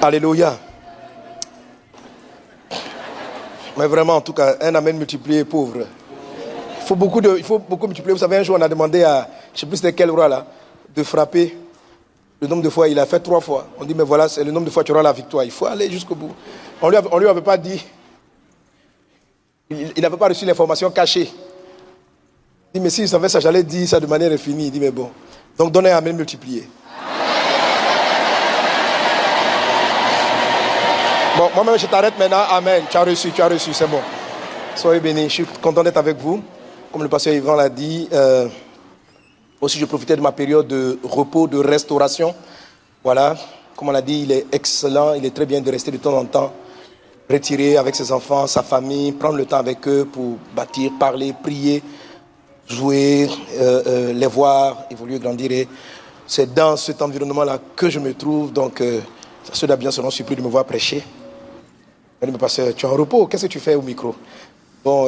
Alléluia. Mais vraiment, en tout cas, un amen multiplié pauvre. Il faut beaucoup multiplier. Vous savez, un jour, on a demandé à, je ne sais plus c'était quel roi là, de frapper. Le nombre de fois, il a fait 3 fois. On dit, mais voilà, c'est le nombre de fois que tu auras la victoire. Il faut aller jusqu'au bout. On lui avait pas dit. Il n'avait pas reçu l'information cachée. Il dit, mais si je savais ça, j'allais dire ça de manière infinie. Il dit, mais bon. Donc, donnez un amen multiplié. Bon, moi-même, je t'arrête maintenant. Amen. Tu as reçu, c'est bon. Soyez bénis. Je suis content d'être avec vous. Comme le pasteur Yvan l'a dit, aussi je profitais de ma période de repos, de restauration. Voilà. Comme on l'a dit, il est excellent. Il est très bien de rester de temps en temps retiré avec ses enfants, sa famille, prendre le temps avec eux pour bâtir, parler, prier, jouer, les voir, évoluer, grandir. Et c'est dans cet environnement-là que je me trouve. Donc, ceux d'Abidjan seront surpris de me voir prêcher. Elle dit, mais pasteur, tu es en repos, qu'est-ce que tu fais au micro? Bon,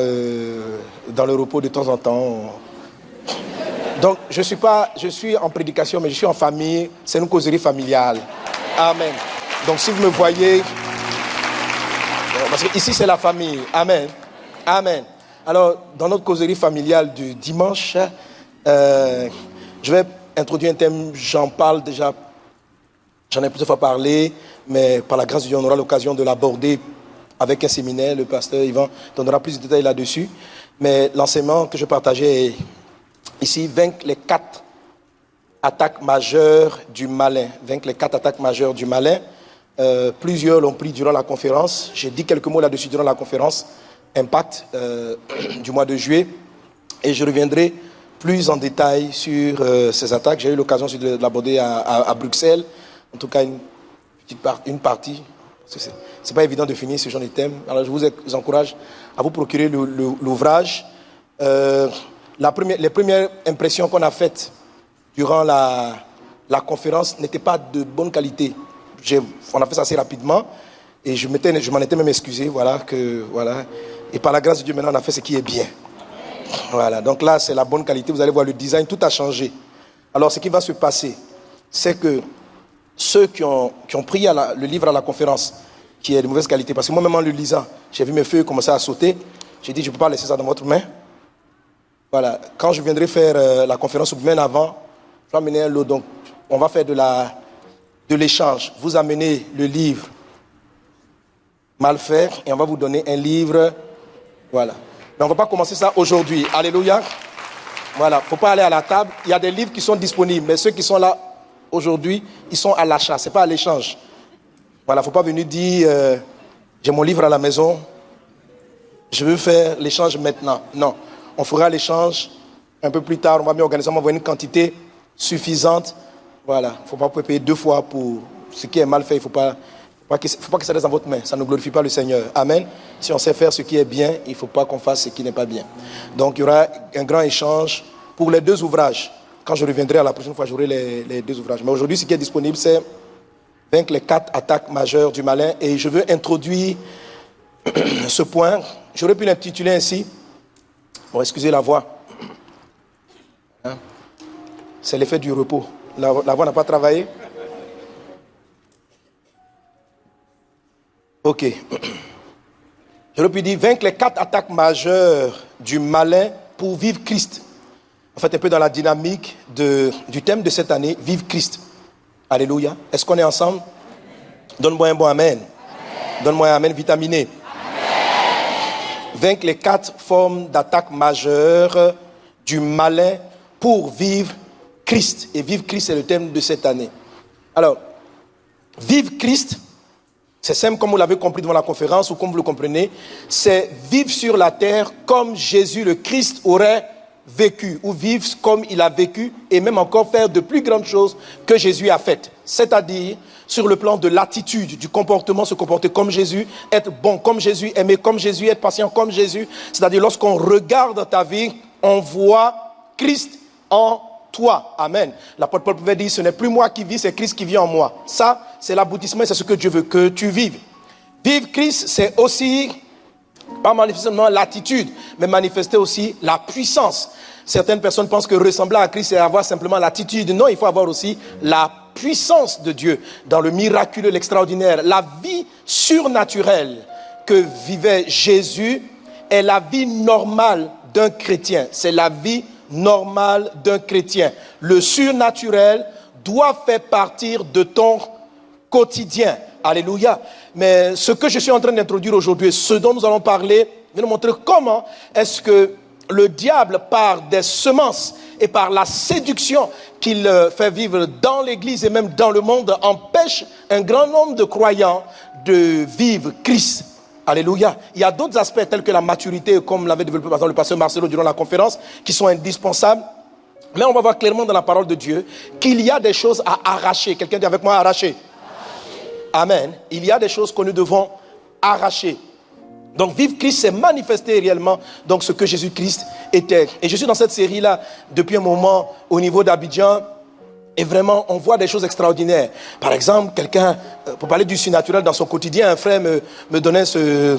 dans le repos de temps en temps. Donc, je suis en prédication, mais je suis en famille. C'est une causerie familiale. Amen. Donc, si vous me voyez, parce que ici c'est la famille. Amen. Amen. Alors, dans notre causerie familiale du dimanche, je vais introduire un thème, j'en parle déjà, j'en ai plusieurs fois parlé, mais par la grâce de Dieu, on aura l'occasion de l'aborder avec un séminaire. Le pasteur Yvan donnera plus de détails là-dessus. Mais l'enseignement que je partageais est ici, vaincre les 4 attaques majeures du malin. Vaincre les 4 attaques majeures du malin. Plusieurs l'ont pris durant la conférence. J'ai dit quelques mots là-dessus durant la conférence Impact du mois de juillet. Et je reviendrai plus en détail sur ces attaques. J'ai eu l'occasion de l'aborder à Bruxelles. En tout cas, une partie. C'est pas évident de finir ce genre de thème. Alors je vous encourage à vous procurer l'ouvrage. Les premières impressions qu'on a faites durant la conférence n'étaient pas de bonne qualité. On a fait ça assez rapidement et je m'en étais même excusé. Voilà. Et par la grâce de Dieu, maintenant on a fait ce qui est bien. Voilà. Donc là, c'est la bonne qualité. Vous allez voir le design, tout a changé. Alors ce qui va se passer, c'est que ceux qui ont pris le livre à la conférence, qui est de mauvaise qualité, parce que moi-même en le lisant, j'ai vu mes feuilles commencer à sauter. J'ai dit, je ne peux pas laisser ça dans votre main. Voilà. Quand je viendrai faire la conférence, ou même avant, je vais amener un lot. Donc, on va faire de l'échange. Vous amenez le livre mal fait et on va vous donner un livre. Voilà. Mais on ne va pas commencer ça aujourd'hui. Alléluia. Voilà. Il ne faut pas aller à la table. Il y a des livres qui sont disponibles, mais ceux qui sont là aujourd'hui, ils sont à l'achat, ce n'est pas à l'échange. Voilà, il ne faut pas venir dire j'ai mon livre à la maison, je veux faire l'échange maintenant. Non, on fera l'échange un peu plus tard, on va bien organiser, on va avoir une quantité suffisante. Voilà, il ne faut pas payer 2 fois pour ce qui est mal fait, il ne faut pas que ça reste dans votre main, ça ne glorifie pas le Seigneur. Amen. Si on sait faire ce qui est bien, il ne faut pas qu'on fasse ce qui n'est pas bien. Donc il y aura un grand échange pour les 2 ouvrages. Quand je reviendrai à la prochaine fois, j'aurai les 2 ouvrages. Mais aujourd'hui, ce qui est disponible, c'est vaincre les 4 attaques majeures du malin. Et je veux introduire ce point. J'aurais pu l'intituler ainsi. Bon, excusez la voix. Hein? C'est l'effet du repos. La voix n'a pas travaillé. Ok. J'aurais pu dire vaincre les 4 attaques majeures du malin pour vivre Christ. En fait, un peu dans la dynamique du thème de cette année, vive Christ. Alléluia. Est-ce qu'on est ensemble? Donne-moi un bon amen. Donne-moi un amen vitaminé. Amen. Vaincre les 4 formes d'attaque majeures du malin pour vivre Christ. Et vivre Christ, c'est le thème de cette année. Alors, vivre Christ, c'est simple comme vous l'avez compris devant la conférence ou comme vous le comprenez, c'est vivre sur la terre comme Jésus le Christ aurait vécu, ou vivre comme il a vécu, et même encore faire de plus grandes choses que Jésus a faites. C'est-à-dire, sur le plan de l'attitude, du comportement, se comporter comme Jésus, être bon comme Jésus, aimer comme Jésus, être patient comme Jésus. C'est-à-dire, lorsqu'on regarde ta vie, on voit Christ en toi. Amen. L'apôtre Paul pouvait dire, ce n'est plus moi qui vis, c'est Christ qui vit en moi. Ça, c'est l'aboutissement, c'est ce que Dieu veut que tu vives. Vivre Christ, c'est aussi, pas manifestement l'attitude, mais manifester aussi la puissance. Certaines personnes pensent que ressembler à Christ, c'est avoir simplement l'attitude. Non, il faut avoir aussi la puissance de Dieu dans le miraculeux, l'extraordinaire. La vie surnaturelle que vivait Jésus est la vie normale d'un chrétien. C'est la vie normale d'un chrétien. Le surnaturel doit faire partie de ton quotidien. Alléluia. Mais ce que je suis en train d'introduire aujourd'hui, ce dont nous allons parler, vient nous montrer comment est-ce que le diable, par des semences et par la séduction qu'il fait vivre dans l'Église et même dans le monde, empêche un grand nombre de croyants de vivre Christ. Alléluia. Il y a d'autres aspects tels que la maturité, comme l'avait développé par exemple le pasteur Marcelo durant la conférence, qui sont indispensables. Mais on va voir clairement dans la parole de Dieu qu'il y a des choses à arracher. Quelqu'un dit avec moi arracher. Amen. Il y a des choses que nous devons arracher. Donc vivre Christ, c'est manifester réellement donc, ce que Jésus-Christ était. Et je suis dans cette série-là depuis un moment au niveau d'Abidjan. Et vraiment, on voit des choses extraordinaires. Par exemple, quelqu'un, pour parler du surnaturel dans son quotidien, un frère me donnait ce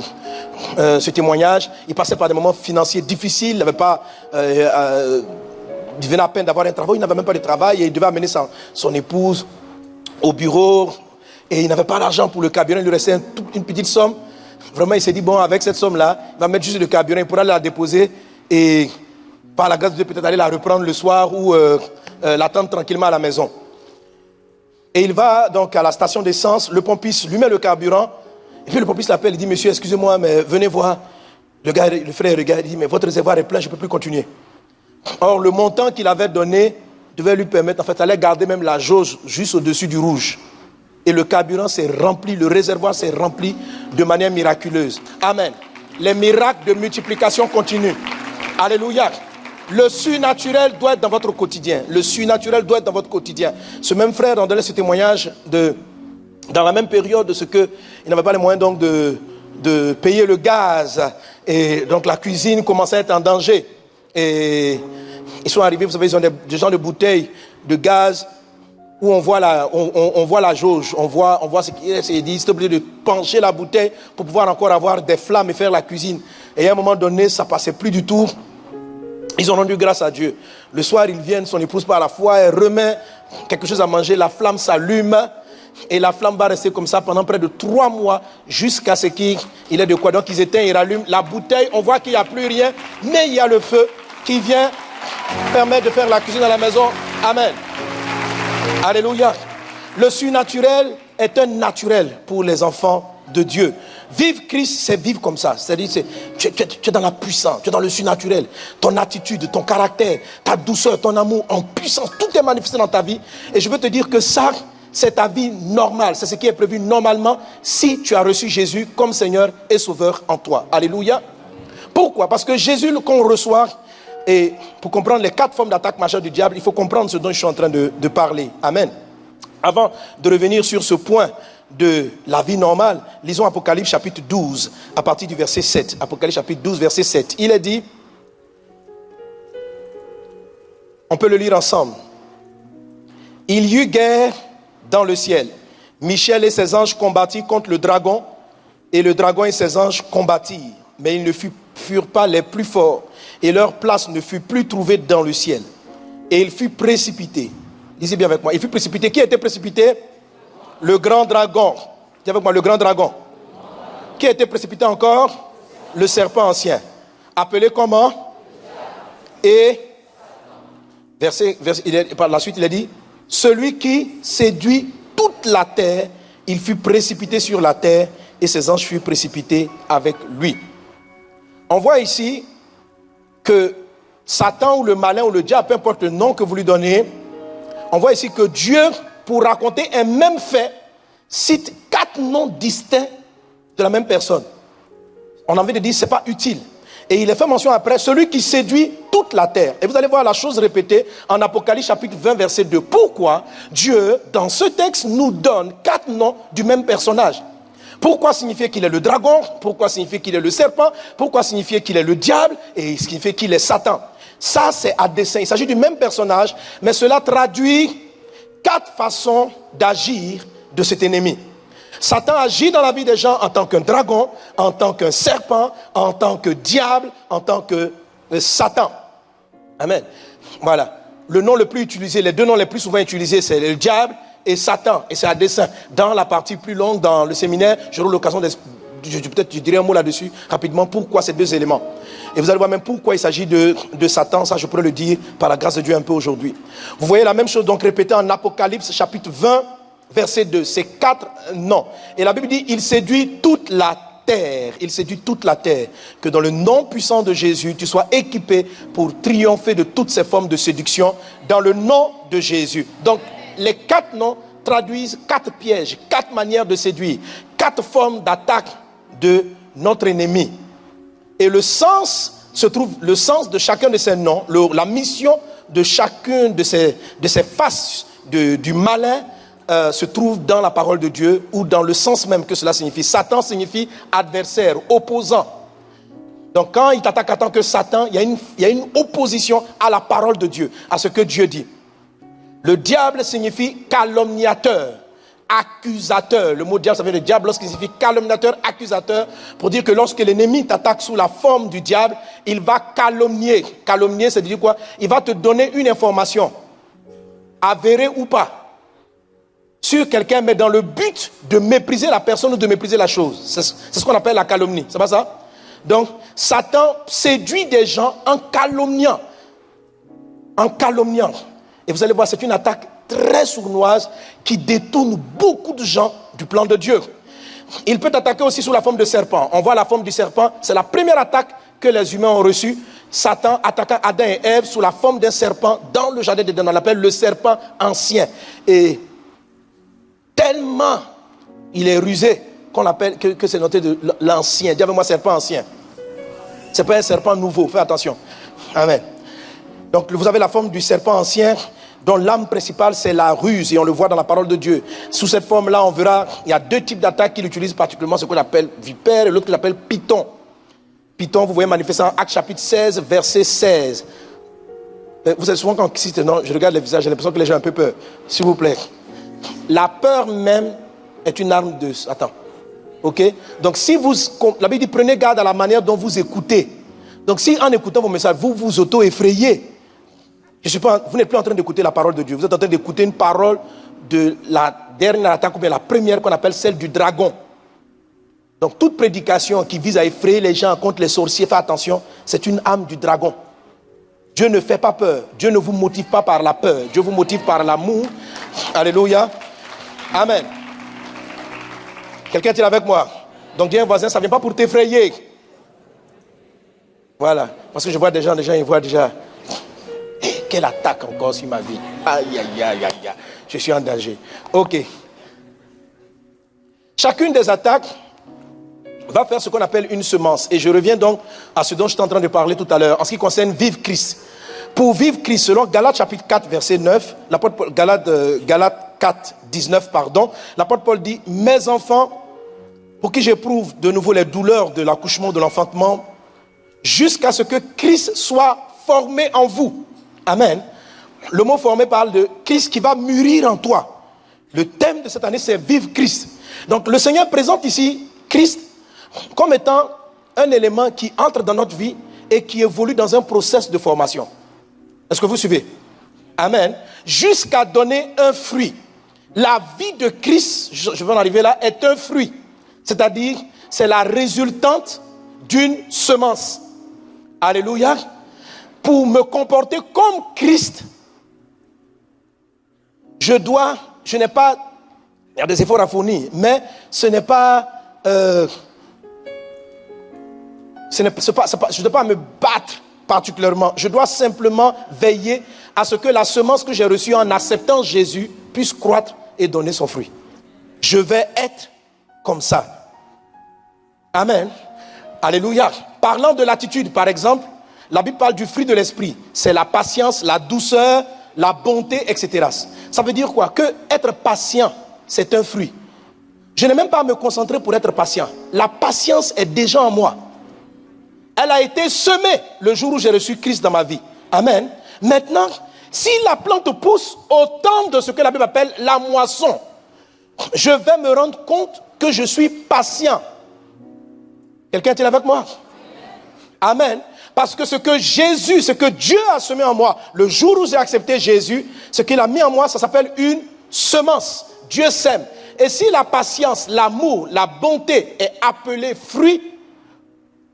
témoignage. Il passait par des moments financiers difficiles. Il n'avait pas... il venait à peine d'avoir un travail. Il n'avait même pas de travail. Et il devait amener son épouse au bureau. Et il n'avait pas d'argent pour le carburant. Il lui restait une petite somme. Vraiment, il s'est dit, bon, avec cette somme-là, il va mettre juste le carburant. Il pourra la déposer. Et par la grâce de Dieu, peut-être aller la reprendre le soir ou... l'attendre tranquillement à la maison. Et il va donc à la station d'essence, le pompiste lui met le carburant, et puis le pompiste l'appelle, il dit, monsieur, excusez-moi, mais venez voir. Le frère regarde, il dit, mais votre réservoir est plein, je ne peux plus continuer. Or, le montant qu'il avait donné devait lui permettre, en fait, d'aller garder même la jauge juste au-dessus du rouge. Et le carburant s'est rempli, le réservoir s'est rempli de manière miraculeuse. Amen. Les miracles de multiplication continuent. Alléluia. Le surnaturel doit être dans votre quotidien. Le surnaturel doit être dans votre quotidien. Ce même frère en donnait ce témoignage dans la même période de ce qu'il n'avait pas les moyens donc de payer le gaz. Et donc la cuisine commençait à être en danger. Et ils sont arrivés, vous savez, ils ont des genres de bouteilles de gaz où on voit la jauge, on voit ce qu'il est. Il dit, c'est obligé de pencher la bouteille pour pouvoir encore avoir des flammes et faire la cuisine. Et à un moment donné, ça ne passait plus du tout. Ils ont rendu grâce à Dieu. Le soir, ils viennent, son épouse par la foi, elle remet quelque chose à manger, la flamme s'allume et la flamme va rester comme ça pendant près de 3 mois jusqu'à ce qu'il ait de quoi. Donc ils éteignent, ils rallument la bouteille, on voit qu'il n'y a plus rien, mais il y a le feu qui vient permettre de faire la cuisine à la maison. Amen. Alléluia. Le surnaturel est un naturel pour les enfants de Dieu. Vivre Christ, c'est vivre comme ça. C'est-à-dire, tu es dans la puissance, tu es dans le surnaturel. Ton attitude, ton caractère, ta douceur, ton amour en puissance, tout est manifesté dans ta vie. Et je veux te dire que ça, c'est ta vie normale. C'est ce qui est prévu normalement si tu as reçu Jésus comme Seigneur et Sauveur en toi. Alléluia. Pourquoi? Parce que Jésus qu'on reçoit, et pour comprendre les 4 formes d'attaque majeure du diable, il faut comprendre ce dont je suis en train de parler. Amen. Avant de revenir sur ce point de la vie normale, lisons Apocalypse chapitre 12 à partir du verset 7. Apocalypse chapitre 12 verset 7. Il est dit, on peut le lire ensemble. Il y eut guerre dans le ciel. Michel et ses anges combattirent contre le dragon, et le dragon et ses anges combattirent. Mais ils ne furent pas les plus forts, et leur place ne fut plus trouvée dans le ciel. Et il fut précipité. Lisez bien avec moi. Il fut précipité. Qui était précipité? Le grand dragon. Dis avec moi, le grand dragon. Qui a été précipité encore? Le serpent ancien. Appelé comment? Et par la suite, il a dit, celui qui séduit toute la terre, il fut précipité sur la terre et ses anges furent précipités avec lui. On voit ici que Satan ou le malin ou le diable, peu importe le nom que vous lui donnez, on voit ici que Dieu, pour raconter un même fait, cite 4 noms distincts de la même personne. On a envie de dire, ce n'est pas utile. Et il est fait mention après, celui qui séduit toute la terre. Et vous allez voir la chose répétée en Apocalypse chapitre 20 verset 2. Pourquoi Dieu, dans ce texte, nous donne 4 noms du même personnage? Pourquoi signifier qu'il est le dragon? Pourquoi signifier qu'il est le serpent? Pourquoi signifier qu'il est le diable? Et signifier qu'il est Satan? Ça, c'est à dessein. Il s'agit du même personnage, mais cela traduit 4 façons d'agir de cet ennemi. Satan agit dans la vie des gens en tant qu'un dragon, en tant qu'un serpent, en tant que diable, en tant que Satan. Amen. Voilà. Le nom le plus utilisé, les deux noms les plus souvent utilisés, c'est le diable et Satan. Et c'est à dessein. Dans la partie plus longue, dans le séminaire, j'aurai l'occasion peut-être je dirai un mot là-dessus rapidement. Pourquoi ces deux éléments? Et vous allez voir même pourquoi il s'agit de Satan. Ça, je pourrais le dire par la grâce de Dieu un peu aujourd'hui. Vous voyez la même chose donc répétée en Apocalypse chapitre 20, verset 2. C'est 4 noms. Et la Bible dit, il séduit toute la terre. Il séduit toute la terre. Que dans le nom puissant de Jésus, tu sois équipé pour triompher de toutes ces formes de séduction dans le nom de Jésus. Donc, les 4 noms traduisent 4 pièges, 4 manières de séduire, 4 formes d'attaque de notre ennemi. Et le sens de chacun de ces noms, la mission de chacune de ces faces du malin se trouve dans la parole de Dieu ou dans le sens même que cela signifie. Satan signifie adversaire, opposant. Donc quand il t'attaque en tant que Satan, il y a une opposition à la parole de Dieu, à ce que Dieu dit. Le diable signifie calomniateur, accusateur. Le mot diable, ça vient de diable, qui signifie calomniateur, accusateur, pour dire que lorsque l'ennemi t'attaque sous la forme du diable, il va calomnier. Calomnier, c'est dire quoi? Il va te donner une information, avérée ou pas, sur quelqu'un, mais dans le but de mépriser la personne ou de mépriser la chose. C'est ce qu'on appelle la calomnie. C'est pas ça? Donc, Satan séduit des gens en calomniant. En calomniant. Et vous allez voir, c'est une attaque très sournoise qui détourne beaucoup de gens du plan de Dieu. Il peut attaquer aussi sous la forme de serpent. On voit la forme du serpent, c'est la première attaque que les humains ont reçue. Satan attaqua Adam et Ève sous la forme d'un serpent dans le jardin d'Éden. On l'appelle le serpent ancien. Et tellement il est rusé qu'on l'appelle, que c'est noté de l'ancien. Dis avec moi, serpent ancien. C'est pas un serpent nouveau, fais attention. Amen. Donc vous avez la forme du serpent ancien, dont l'âme principale c'est la ruse, et on le voit dans la parole de Dieu. Sous cette forme-là, on verra, il y a 2 types d'attaques qu'il utilise particulièrement, ce qu'on appelle vipère et l'autre qu'il appelle python. Python, vous voyez manifesté en Actes chapitre 16, verset 16. Vous savez souvent quand je regarde les visages, j'ai l'impression que les gens ont un peu peur. S'il vous plaît. La peur même est une arme de Satan. Ok? Donc si la Bible dit prenez garde à la manière dont vous écoutez. Donc si en écoutant vos messages, vous vous auto-effrayez, vous n'êtes plus en train d'écouter la parole de Dieu. Vous êtes en train d'écouter une parole de la dernière attaque, ou bien la première qu'on appelle celle du dragon. Donc toute prédication qui vise à effrayer les gens contre les sorciers, faites attention, c'est une âme du dragon. Dieu ne fait pas peur. Dieu ne vous motive pas par la peur. Dieu vous motive par l'amour. Alléluia. Amen. Quelqu'un est-il avec moi? Donc dis à un voisin, ça ne vient pas pour t'effrayer. Voilà. Parce que je vois des gens ils voient déjà. Quelle attaque encore sur ma vie. Aïe, aïe, aïe, aïe. Je suis en danger. Ok. Chacune des attaques va faire ce qu'on appelle une semence. Et je reviens donc à ce dont j'étais en train de parler tout à l'heure, en ce qui concerne vivre Christ. Pour vivre Christ, selon Galates chapitre 4, verset 9, Galates 4, 19, l'apôtre Paul dit, mes enfants, pour qui j'éprouve de nouveau les douleurs de l'accouchement, de l'enfantement, jusqu'à ce que Christ soit formé en vous. Amen. Le mot formé parle de Christ qui va mûrir en toi. Le thème de cette année, c'est vivre Christ. Donc le Seigneur présente ici Christ comme étant un élément qui entre dans notre vie et qui évolue dans un processus de formation. Est-ce que vous suivez? Amen. Jusqu'à donner un fruit. La vie de Christ, je vais en arriver là, est un fruit. C'est-à-dire, c'est la résultante d'une semence. Alléluia. Pour me comporter comme Christ, il y a des efforts à fournir, mais ce n'est pas, je ne dois pas me battre particulièrement. Je dois simplement veiller à ce que la semence que j'ai reçue en acceptant Jésus puisse croître et donner son fruit. Je vais être comme ça. Amen. Alléluia. Parlant de l'attitude, par exemple, la Bible parle du fruit de l'esprit. C'est la patience, la douceur, la bonté, etc. Ça veut dire quoi? Que être patient, c'est un fruit. Je n'ai même pas à me concentrer pour être patient. La patience est déjà en moi. Elle a été semée le jour où j'ai reçu Christ dans ma vie. Amen. Maintenant, si la plante pousse au temps de ce que la Bible appelle la moisson, je vais me rendre compte que je suis patient. Quelqu'un est-il avec moi? Amen. Parce que ce que Dieu a semé en moi, le jour où j'ai accepté Jésus, ce qu'il a mis en moi, ça s'appelle une semence. Dieu sème. Et si la patience, l'amour, la bonté est appelée fruit,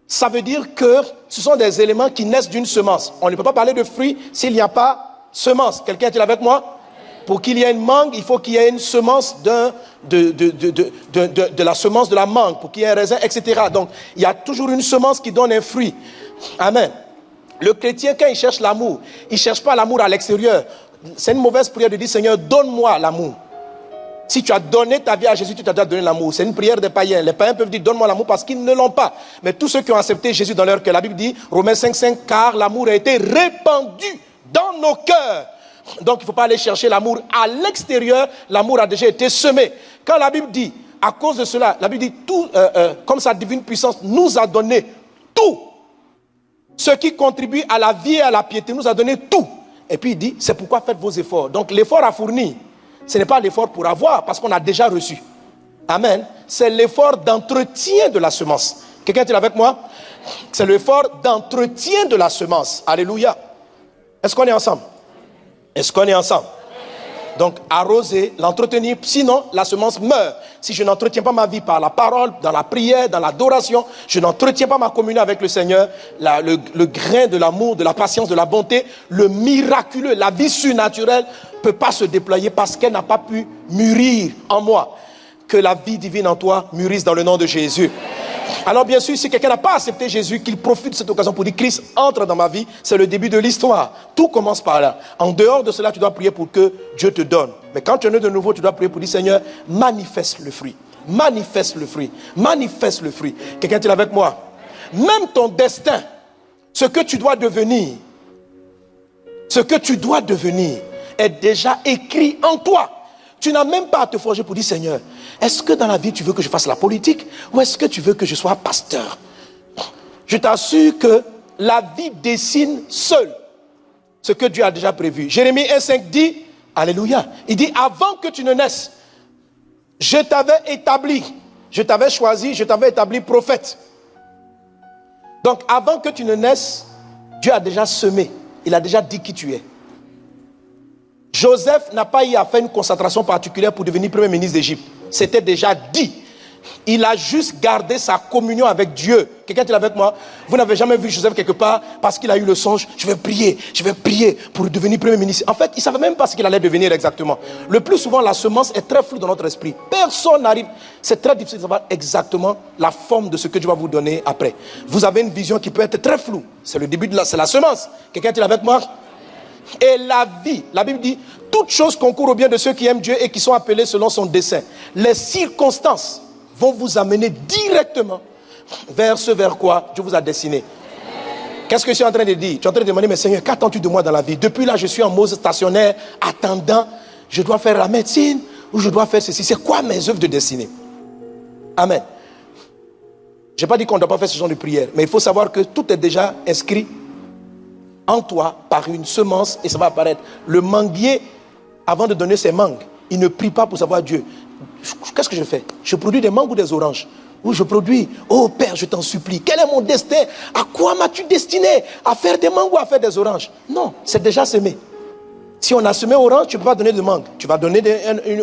ça veut dire que ce sont des éléments qui naissent d'une semence. On ne peut pas parler de fruit s'il n'y a pas semence. Quelqu'un est-il avec moi? Pour qu'il y ait une mangue, il faut qu'il y ait une semence de la semence de la mangue, pour qu'il y ait un raisin, etc. Donc, il y a toujours une semence qui donne un fruit. Amen. Le chrétien, quand il cherche l'amour, il ne cherche pas l'amour à l'extérieur. C'est une mauvaise prière de dire, Seigneur, donne-moi l'amour. Si tu as donné ta vie à Jésus, tu t'as déjà donné l'amour. C'est une prière des païens. Les païens peuvent dire, donne-moi l'amour parce qu'ils ne l'ont pas. Mais tous ceux qui ont accepté Jésus dans leur cœur, la Bible dit, Romains 5,5, car l'amour a été répandu dans nos cœurs. Donc, il ne faut pas aller chercher l'amour à l'extérieur. L'amour a déjà été semé. Quand la Bible dit, à cause de cela, la Bible dit, tout, comme sa divine puissance nous a donné tout. Ce qui contribue à la vie et à la piété, nous a donné tout. Et puis il dit, c'est pourquoi faites vos efforts. Donc, l'effort à fournir, ce n'est pas l'effort pour avoir, parce qu'on a déjà reçu. Amen. C'est l'effort d'entretien de la semence. Quelqu'un est avec moi? C'est l'effort d'entretien de la semence. Alléluia. Est-ce qu'on est ensemble? Est-ce qu'on est ensemble? Donc, arroser, l'entretenir, sinon la semence meurt. Si je n'entretiens pas ma vie par la parole, dans la prière, dans l'adoration, je n'entretiens pas ma communion avec le Seigneur, le grain de l'amour, de la patience, de la bonté, le miraculeux, la vie surnaturelle ne peut pas se déployer parce qu'elle n'a pas pu mûrir en moi. Que la vie divine en toi mûrisse dans le nom de Jésus. Alors bien sûr, si quelqu'un n'a pas accepté Jésus, qu'il profite de cette occasion pour dire, Christ entre dans ma vie, c'est le début de l'histoire. Tout commence par là. En dehors de cela, tu dois prier pour que Dieu te donne. Mais quand tu es né de nouveau, tu dois prier pour dire, Seigneur, manifeste le fruit. Manifeste le fruit. Manifeste le fruit. Quelqu'un est avec moi? Même ton destin, ce que tu dois devenir, est déjà écrit en toi. Tu n'as même pas à te forger pour dire, Seigneur, est-ce que dans la vie tu veux que je fasse la politique ou est-ce que tu veux que je sois pasteur? Je t'assure que la vie dessine seule ce que Dieu a déjà prévu. Jérémie 1,5 dit, alléluia, il dit, avant que tu ne naisses, je t'avais établi, je t'avais choisi, je t'avais établi prophète. Donc avant que tu ne naisses, Dieu a déjà semé, il a déjà dit qui tu es. Joseph n'a pas eu à faire une concentration particulière pour devenir premier ministre d'Égypte. C'était déjà dit. Il a juste gardé sa communion avec Dieu. Quelqu'un est avec moi? Vous n'avez jamais vu Joseph quelque part parce qu'il a eu le songe. Je vais prier pour devenir premier ministre. En fait, il ne savait même pas ce qu'il allait devenir exactement. Le plus souvent, la semence est très floue dans notre esprit. Personne n'arrive. C'est très difficile de savoir exactement la forme de ce que Dieu va vous donner après. Vous avez une vision qui peut être très floue. C'est le début de c'est la semence. Quelqu'un est avec moi? Et la vie, la Bible dit, toutes choses concourent au bien de ceux qui aiment Dieu et qui sont appelés selon son dessein. Les circonstances vont vous amener directement vers ce vers quoi Dieu vous a destiné. Qu'est-ce que je suis en train de dire? Tu es en train de demander, mais Seigneur, qu'attends-tu de moi dans la vie? Depuis là, je suis en mode stationnaire, attendant, je dois faire la médecine ou je dois faire ceci. C'est quoi mes œuvres de destinée? Amen. Je n'ai pas dit qu'on ne doit pas faire ce genre de prière, mais il faut savoir que tout est déjà inscrit en toi par une semence et ça va apparaître. Le manguier, avant de donner ses mangues, il ne prie pas pour savoir Dieu. Qu'est-ce que je fais? Je produis des mangues ou des oranges? Ou je produis, oh Père, je t'en supplie, quel est mon destin? À quoi m'as-tu destiné? À faire des mangues ou à faire des oranges? Non, c'est déjà semé. Si on a semé orange, tu ne peux pas donner de mangue. Tu vas donner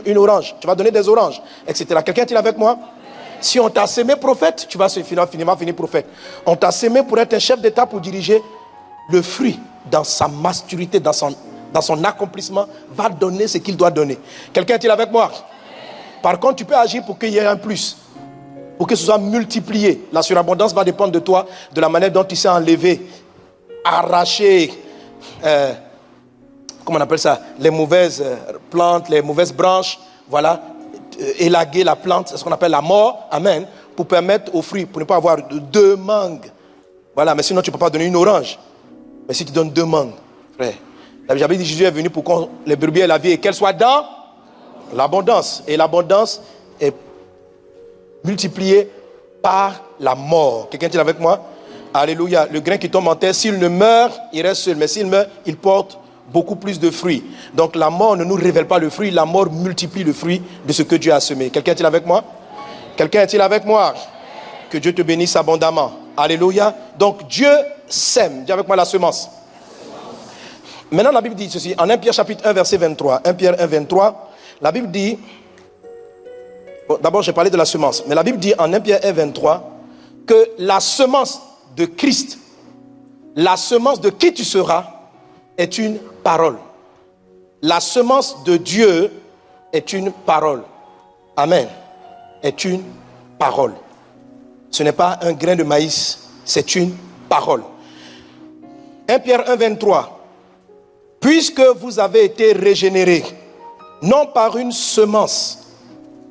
une orange, tu vas donner des oranges, etc. Quelqu'un est-il avec moi? Si on t'a semé prophète, tu vas finir prophète. On t'a semé pour être un chef d'État, pour diriger. Le fruit, dans sa maturité, dans son accomplissement, va donner ce qu'il doit donner. Quelqu'un est-il avec moi? Par contre, tu peux agir pour qu'il y ait un plus, pour que ce soit multiplié. La surabondance va dépendre de toi, de la manière dont tu sais enlever, arracher, comment on appelle ça, les mauvaises plantes, les mauvaises branches, voilà, élaguer la plante, c'est ce qu'on appelle la mort, amen, pour permettre aux fruits, pour ne pas avoir deux mangues. Voilà, mais sinon tu ne peux pas donner une orange. Mais si tu donnes deux mangues, frère, j'avais dit Jésus est venu pour que les brebis aient la vie et qu'elles soient dans l'abondance. Et l'abondance est multipliée par la mort. Quelqu'un est avec moi? Alléluia. Le grain qui tombe en terre, s'il ne meurt, il reste seul. Mais s'il meurt, il porte beaucoup plus de fruits. Donc la mort ne nous révèle pas le fruit, la mort multiplie le fruit de ce que Dieu a semé. Quelqu'un est-il avec moi? Quelqu'un est-il avec moi? Que Dieu te bénisse abondamment. Alléluia. Donc Dieu sème. Dis avec moi la semence. Maintenant, la Bible dit ceci, en 1 Pierre chapitre 1, verset 23. 1 Pierre 1, 23, la Bible dit, bon, d'abord j'ai parlé de la semence, mais la Bible dit en 1 Pierre 1, 23, que la semence de Christ, la semence de qui tu seras, est une parole. La semence de Dieu est une parole. Amen. Est une parole. Ce n'est pas un grain de maïs, c'est une parole. 1 Pierre 1, 23. Puisque vous avez été régénérés, non par une semence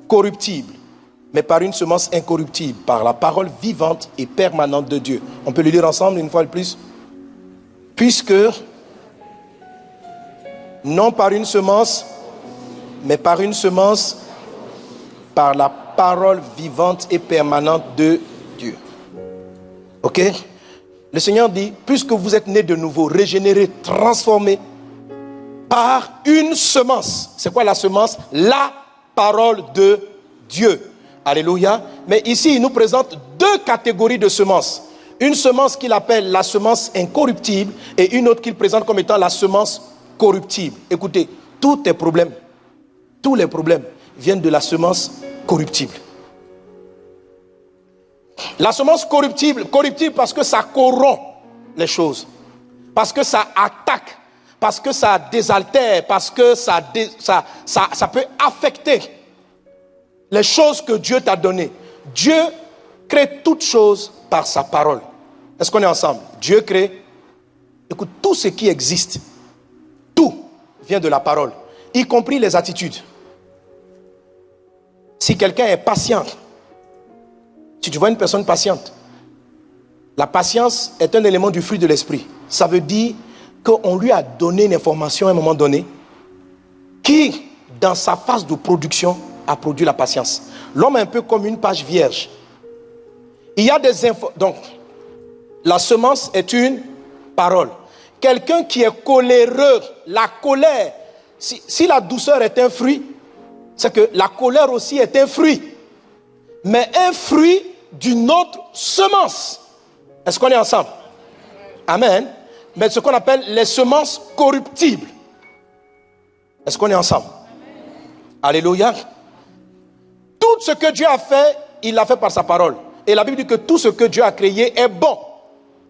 corruptible, mais par une semence incorruptible, par la parole vivante et permanente de Dieu. On peut le lire ensemble une fois de plus. Puisque, non par une semence, mais par une semence, par la parole vivante et permanente de Dieu. Ok? Le Seigneur dit, puisque vous êtes nés de nouveau, régénérés, transformés, par une semence. C'est quoi la semence? La parole de Dieu. Alléluia. Mais ici, il nous présente deux catégories de semences. Une semence qu'il appelle la semence incorruptible et une autre qu'il présente comme étant la semence corruptible. Écoutez, tous les problèmes viennent de la semence corruptible. La semence corruptible parce que ça corrompt les choses, parce que ça attaque, parce que ça désaltère, parce que ça peut affecter les choses que Dieu t'a données. Dieu crée toutes choses par sa parole. Est-ce qu'on est ensemble? Dieu crée. Écoute, tout ce qui existe, tout vient de la parole, y compris les attitudes. Si quelqu'un est patient, si tu vois une personne patiente, la patience est un élément du fruit de l'esprit. Ça veut dire qu'on lui a donné une information à un moment donné qui, dans sa phase de production, a produit la patience. L'homme est un peu comme une page vierge. Il y a des infos. Donc, la semence est une parole. Quelqu'un qui est coléreux, la colère, si la douceur est un fruit, c'est que la colère aussi est un fruit. Mais un fruit d'une autre semence. Est-ce qu'on est ensemble? Amen. Mais ce qu'on appelle les semences corruptibles. Est-ce qu'on est ensemble? Alléluia. Tout ce que Dieu a fait, il l'a fait par sa parole. Et la Bible dit que tout ce que Dieu a créé est bon.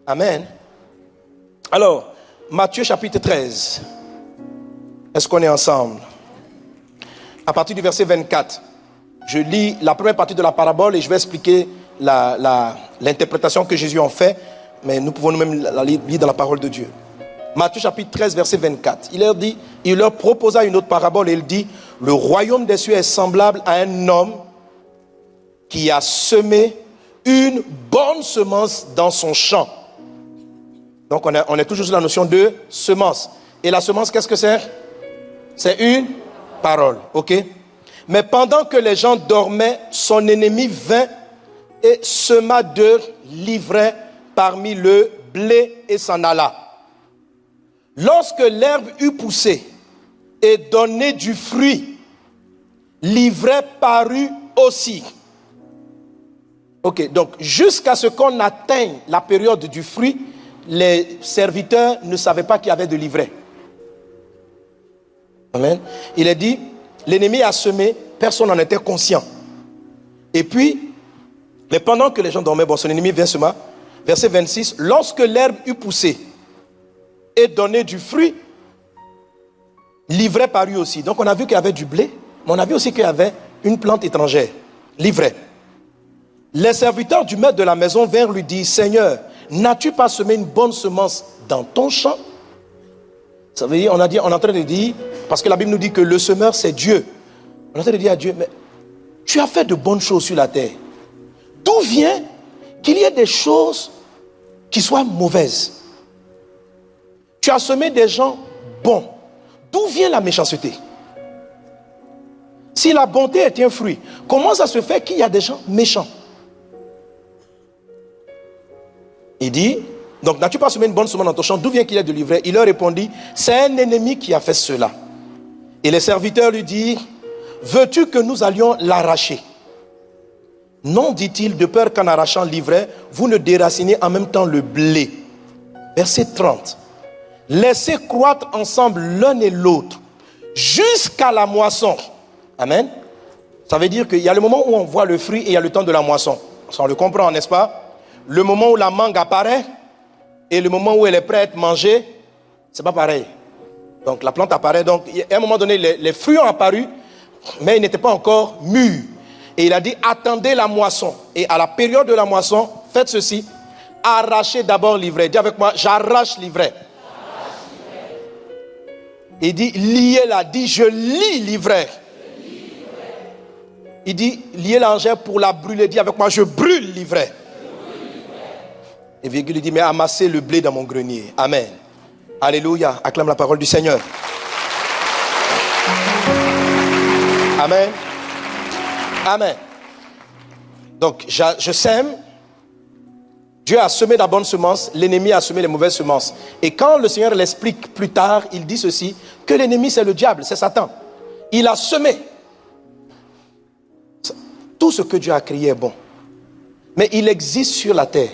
Amen. Alors, Matthieu chapitre 13. Est-ce qu'on est ensemble? À partir du verset 24, je lis la première partie de la parabole et je vais expliquer l'interprétation que Jésus en fait. Mais nous pouvons nous-mêmes la lire dans la parole de Dieu. Matthieu chapitre 13, verset 24. Il leur proposa une autre parabole et il dit, le royaume des cieux est semblable à un homme qui a semé une bonne semence dans son champ. Donc on est toujours sur la notion de semence. Et la semence, qu'est-ce que c'est? C'est une parole, ok? Mais pendant que les gens dormaient, son ennemi vint et sema de l'ivraie parmi le blé et s'en alla. Lorsque l'herbe eut poussé et donné du fruit, l'ivraie parut aussi. Ok, donc jusqu'à ce qu'on atteigne la période du fruit, les serviteurs ne savaient pas qu'il y avait de l'ivraie. Amen. Il est dit, l'ennemi a semé, personne n'en était conscient. Et puis, mais pendant que les gens dormaient, son ennemi vient semer. Verset 26, lorsque l'herbe eut poussé et donné du fruit, l'ivraie parut aussi. Donc on a vu qu'il y avait du blé, mais on a vu aussi qu'il y avait une plante étrangère, l'ivraie. Les serviteurs du maître de la maison vinrent lui dire, Seigneur, n'as-tu pas semé une bonne semence dans ton champ? Ça veut dire, on est en train de dire, parce que la Bible nous dit que le semeur c'est Dieu. On est en train de dire à Dieu, mais tu as fait de bonnes choses sur la terre. D'où vient qu'il y ait des choses qui soient mauvaises? Tu as semé des gens bons. D'où vient la méchanceté? Si la bonté est un fruit, comment ça se fait qu'il y a des gens méchants? Il dit, donc n'as-tu pas semé une bonne semence dans ton champ? D'où vient qu'il y a de l'ivraie? Il leur répondit, c'est un ennemi qui a fait cela. Et les serviteurs lui dirent, veux-tu que nous allions l'arracher? Non, dit-il, de peur qu'en arrachant l'ivraie, vous ne déracinez en même temps le blé. Verset 30. Laissez croître ensemble l'un et l'autre jusqu'à la moisson. Amen. Ça veut dire qu'il y a le moment où on voit le fruit et il y a le temps de la moisson. Ça, on le comprend, n'est-ce pas? Le moment où la mangue apparaît et le moment où elle est prête à être mangée, c'est pas pareil. Donc la plante apparaît. Donc à un moment donné, les fruits ont apparu, mais ils n'étaient pas encore mûrs. Et il a dit, attendez la moisson. Et à la période de la moisson, faites ceci. Arrachez d'abord l'ivraie. Dis avec moi, j'arrache l'ivraie. Il dit, liez-la. Dit, je lie l'ivraie. Il dit, liez l'engin pour la brûler. Dis avec moi, je brûle l'ivraie. Et virgule, il dit, mais amassez le blé dans mon grenier. Amen. Alléluia. Acclame la parole du Seigneur. Amen. Amen. Donc, je sème. Dieu a semé la bonne semence. L'ennemi a semé les mauvaises semences. Et quand le Seigneur l'explique plus tard, il dit ceci, que l'ennemi c'est le diable, c'est Satan. Il a semé. Tout ce que Dieu a créé est bon. Mais il existe sur la terre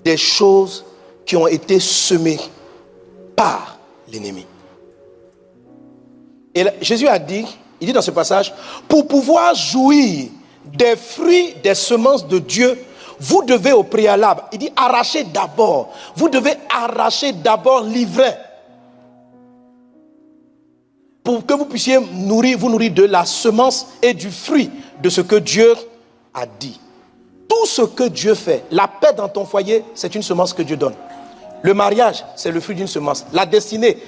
des choses qui ont été semées par l'ennemi. Et là, Jésus a dit, il dit dans ce passage, pour pouvoir jouir des fruits des semences de Dieu, vous devez au préalable, il dit arracher d'abord, vous devez arracher d'abord l'ivraie pour que vous puissiez vous nourrir de la semence et du fruit de ce que Dieu a dit. Tout ce que Dieu fait, la paix dans ton foyer, c'est une semence que Dieu donne. Le mariage, c'est le fruit d'une semence. La destinée,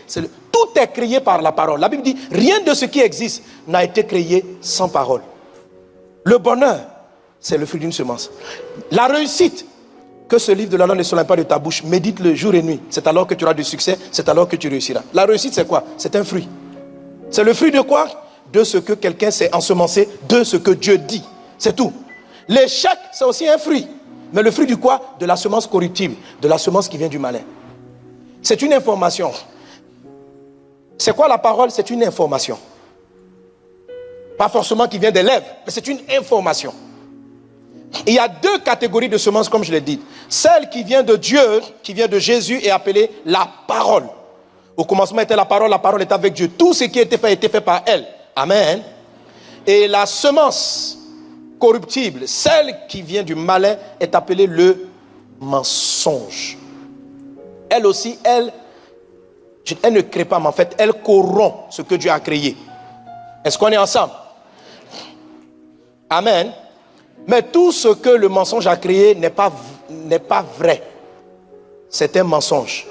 tout est créé par la parole. La Bible dit, rien de ce qui existe n'a été créé sans parole. Le bonheur, c'est le fruit d'une semence. La réussite, que ce livre de la loi ne s'éloigne pas de ta bouche, médite-le jour et nuit. C'est alors que tu auras du succès, c'est alors que tu réussiras. La réussite, c'est quoi? C'est un fruit. C'est le fruit de quoi? De ce que quelqu'un s'est ensemencé, de ce que Dieu dit. C'est tout. L'échec, c'est aussi un fruit. Mais le fruit du quoi? De la semence corruptible, de la semence qui vient du malin. C'est une information. C'est quoi la parole? C'est une information. Pas forcément qui vient des lèvres, mais c'est une information. Il y a deux catégories de semences, comme je l'ai dit. Celle qui vient de Dieu, qui vient de Jésus, est appelée la parole. Au commencement était la parole est avec Dieu. Tout ce qui a été fait par elle. Amen. Et la semence corruptible, celle qui vient du malin, est appelée le mensonge. Elle aussi, elle ne crée pas, mais en fait, elle corrompt ce que Dieu a créé. Est-ce qu'on est ensemble? Amen. Mais tout ce que le mensonge a créé n'est pas vrai. C'est un mensonge.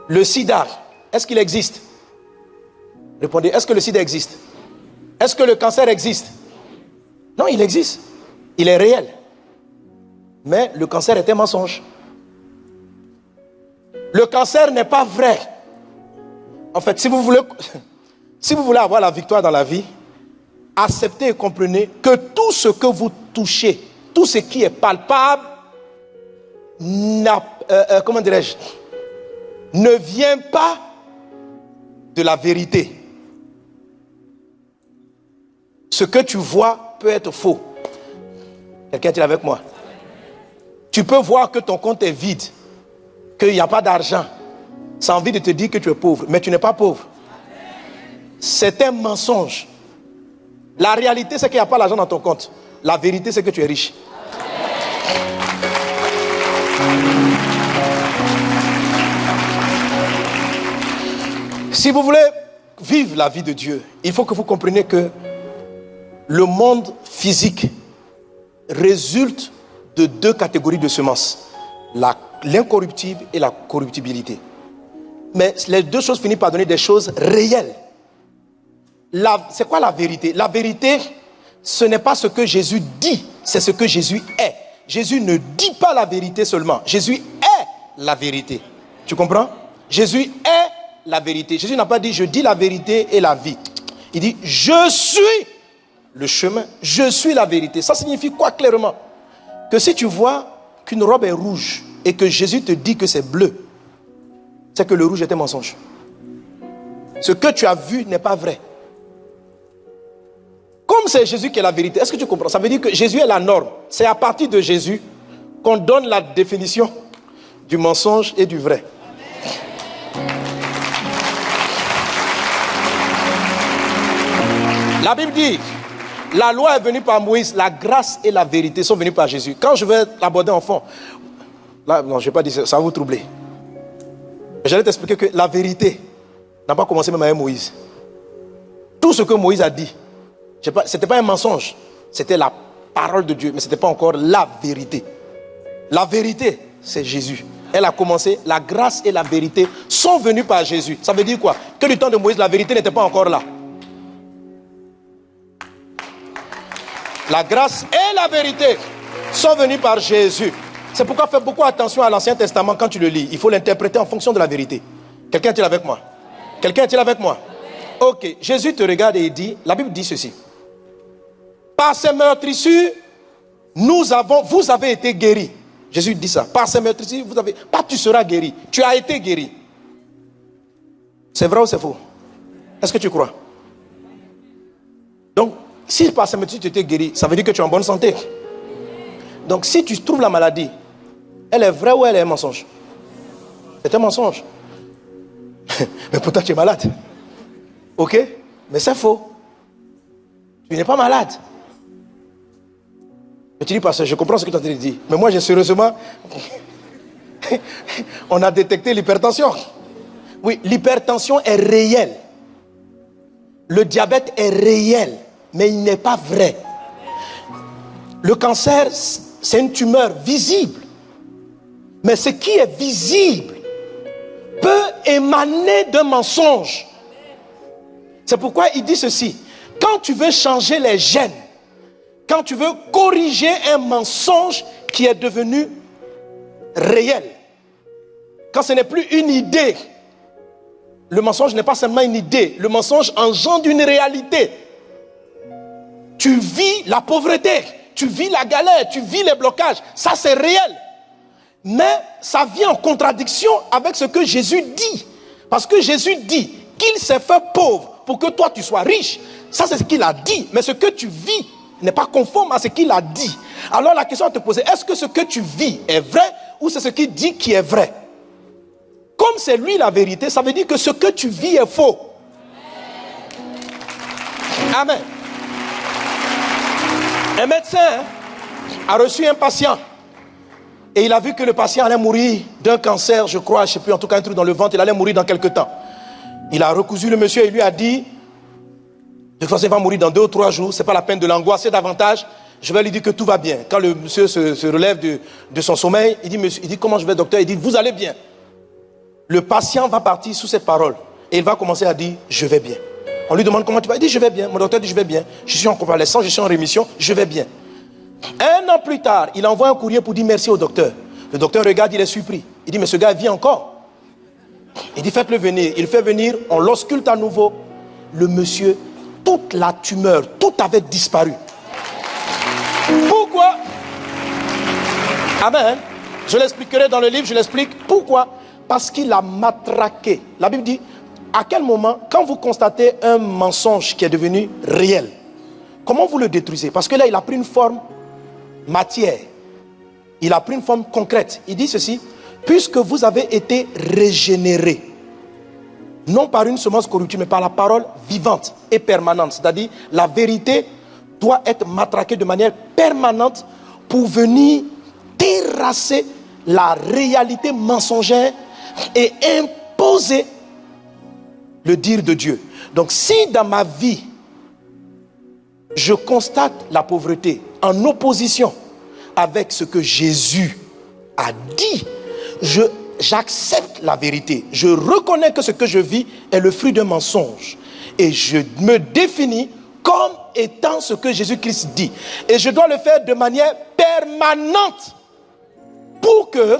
Le sida, est-ce qu'il existe? Répondez, est-ce que le sida existe? Est-ce que le cancer existe? Non, il existe. Il est réel. Mais le cancer est un mensonge. Le cancer n'est pas vrai. En fait, si vous voulez avoir la victoire dans la vie, acceptez et comprenez que tout ce que vous touchez, tout ce qui est palpable, comment dirais-je, ne vient pas de la vérité. Ce que tu vois peut être faux. Quelqu'un est avec moi? Tu peux voir que ton compte est vide, qu'il n'y a pas d'argent. Ça a envie de te dire que tu es pauvre, mais tu n'es pas pauvre. C'est un mensonge. La réalité, c'est qu'il n'y a pas l'argent dans ton compte. La vérité, c'est que tu es riche. Si vous voulez vivre la vie de Dieu, il faut que vous compreniez que le monde physique résulte de deux catégories de semences. L'incorruptible et la corruptibilité. Mais les deux choses finissent par donner des choses réelles. C'est quoi la vérité? La vérité, ce n'est pas ce que Jésus dit, c'est ce que Jésus est. Jésus ne dit pas la vérité seulement. Jésus est la vérité. Tu comprends? Jésus est la vérité. Jésus n'a pas dit je dis la vérité et la vie. Il dit je suis le chemin, je suis la vérité. Ça signifie quoi clairement? Que si tu vois qu'une robe est rouge et que Jésus te dit que c'est bleu, c'est que le rouge est un mensonge. Ce que tu as vu n'est pas vrai. Comme c'est Jésus qui est la vérité, est-ce que tu comprends? Ça veut dire que Jésus est la norme. C'est à partir de Jésus qu'on donne la définition du mensonge et du vrai. La Bible dit, la loi est venue par Moïse, la grâce et la vérité sont venues par Jésus. Quand je vais l'aborder en fond, là, non, je ne vais pas dire ça, ça va vous troubler. J'allais t'expliquer que la vérité n'a pas commencé même avec Moïse. Tout ce que Moïse a dit, ce n'était pas un mensonge, c'était la parole de Dieu, mais ce n'était pas encore la vérité. La vérité, c'est Jésus. Elle a commencé, la grâce et la vérité sont venues par Jésus. Ça veut dire quoi? Que du temps de Moïse, la vérité n'était pas encore là. La grâce et la vérité sont venues par Jésus. C'est pourquoi fais beaucoup attention à l'Ancien Testament quand tu le lis. Il faut l'interpréter en fonction de la vérité. Quelqu'un est-il avec moi? Quelqu'un est-il avec moi? Ok, Jésus te regarde et il dit, la Bible dit ceci. Par ces meurtrissures, vous avez été guéris. Jésus dit ça. Par ces meurtrissures, pas tu seras guéri. Tu as été guéri. C'est vrai ou c'est faux? Est-ce que tu crois? Donc, si par ces meurtrissures tu étais guéri, ça veut dire que tu es en bonne santé. Donc, si tu trouves la maladie, elle est vraie ou elle est un mensonge? C'est un mensonge. Mais pourtant tu es malade. Ok? Mais c'est faux. Tu n'es pas malade. Et tu dis, parce que je comprends ce que tu as dit. Mais moi, j'ai sérieusement... On a détecté l'hypertension. Oui, l'hypertension est réelle. Le diabète est réel. Mais il n'est pas vrai. Le cancer, c'est une tumeur visible. Mais ce qui est visible peut émaner d'un mensonge. C'est pourquoi il dit ceci. Quand tu veux changer les gènes, quand tu veux corriger un mensonge qui est devenu réel, quand ce n'est plus une idée, le mensonge n'est pas seulement une idée, le mensonge engendre une réalité. Tu vis la pauvreté, tu vis la galère, tu vis les blocages, ça c'est réel. Mais ça vient en contradiction avec ce que Jésus dit. Parce que Jésus dit qu'il s'est fait pauvre pour que toi tu sois riche. Ça c'est ce qu'il a dit. Mais ce que tu vis n'est pas conforme à ce qu'il a dit. Alors la question à te poser, est-ce que ce que tu vis est vrai ou c'est ce qu'il dit qui est vrai? Comme c'est lui la vérité, ça veut dire que ce que tu vis est faux. Amen. Un médecin a reçu un patient. Et il a vu que le patient allait mourir d'un cancer, je crois, je ne sais plus, en tout cas un truc dans le ventre, il allait mourir dans quelques temps. Il a recousu le monsieur et lui a dit, de toute façon il va mourir dans 2 ou 3 jours, ce n'est pas la peine de l'angoisser davantage, je vais lui dire que tout va bien. Quand le monsieur se relève de son sommeil, il dit comment je vais docteur? Il dit vous allez bien. Le patient va partir sous cette parole et il va commencer à dire je vais bien. On lui demande comment tu vas, il dit je vais bien, mon docteur dit je vais bien, je suis en convalescence, je suis en rémission, je vais bien. 1 an plus tard, il envoie un courrier pour dire merci au docteur. Le docteur regarde, il est surpris. Il dit, mais ce gars vit encore. Il dit, faites-le venir. Il fait venir, on l'ausculte à nouveau. Le monsieur, toute la tumeur, tout avait disparu. Pourquoi? Amen. Je l'expliquerai dans le livre, je l'explique. Pourquoi? Parce qu'il a matraqué. La Bible dit, à quel moment, quand vous constatez un mensonge qui est devenu réel, comment vous le détruisez? Parce que là, il a pris une forme matière, il a pris une forme concrète. Il dit ceci, puisque vous avez été régénérés, non par une semence corruptible, mais par la parole vivante et permanente. C'est-à-dire, la vérité doit être matraquée de manière permanente pour venir terrasser la réalité mensongère et imposer le dire de Dieu. Donc, si dans ma vie, je constate la pauvreté en opposition avec ce que Jésus a dit, j'accepte la vérité. Je reconnais que ce que je vis est le fruit d'un mensonge. Et je me définis comme étant ce que Jésus-Christ dit. Et je dois le faire de manière permanente pour que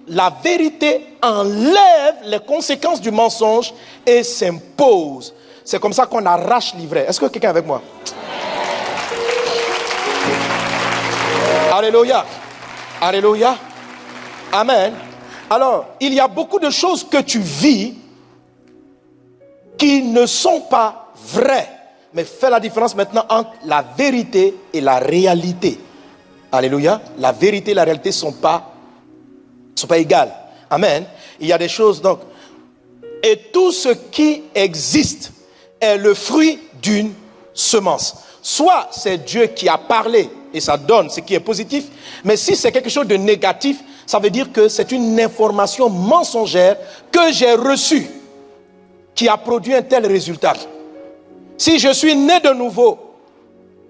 la vérité enlève les conséquences du mensonge et s'impose. C'est comme ça qu'on arrache l'ivraie. Est-ce que quelqu'un est avec moi? Alléluia. Alléluia. Amen. Alors, il y a beaucoup de choses que tu vis qui ne sont pas vraies. Mais fais la différence maintenant entre la vérité et la réalité. Alléluia. La vérité et la réalité ne sont pas égales. Amen. Il y a des choses donc. Et tout ce qui existe est le fruit d'une semence. Soit c'est Dieu qui a parlé et ça donne ce qui est positif, mais si c'est quelque chose de négatif, ça veut dire que c'est une information mensongère que j'ai reçue qui a produit un tel résultat. Si je suis né de nouveau,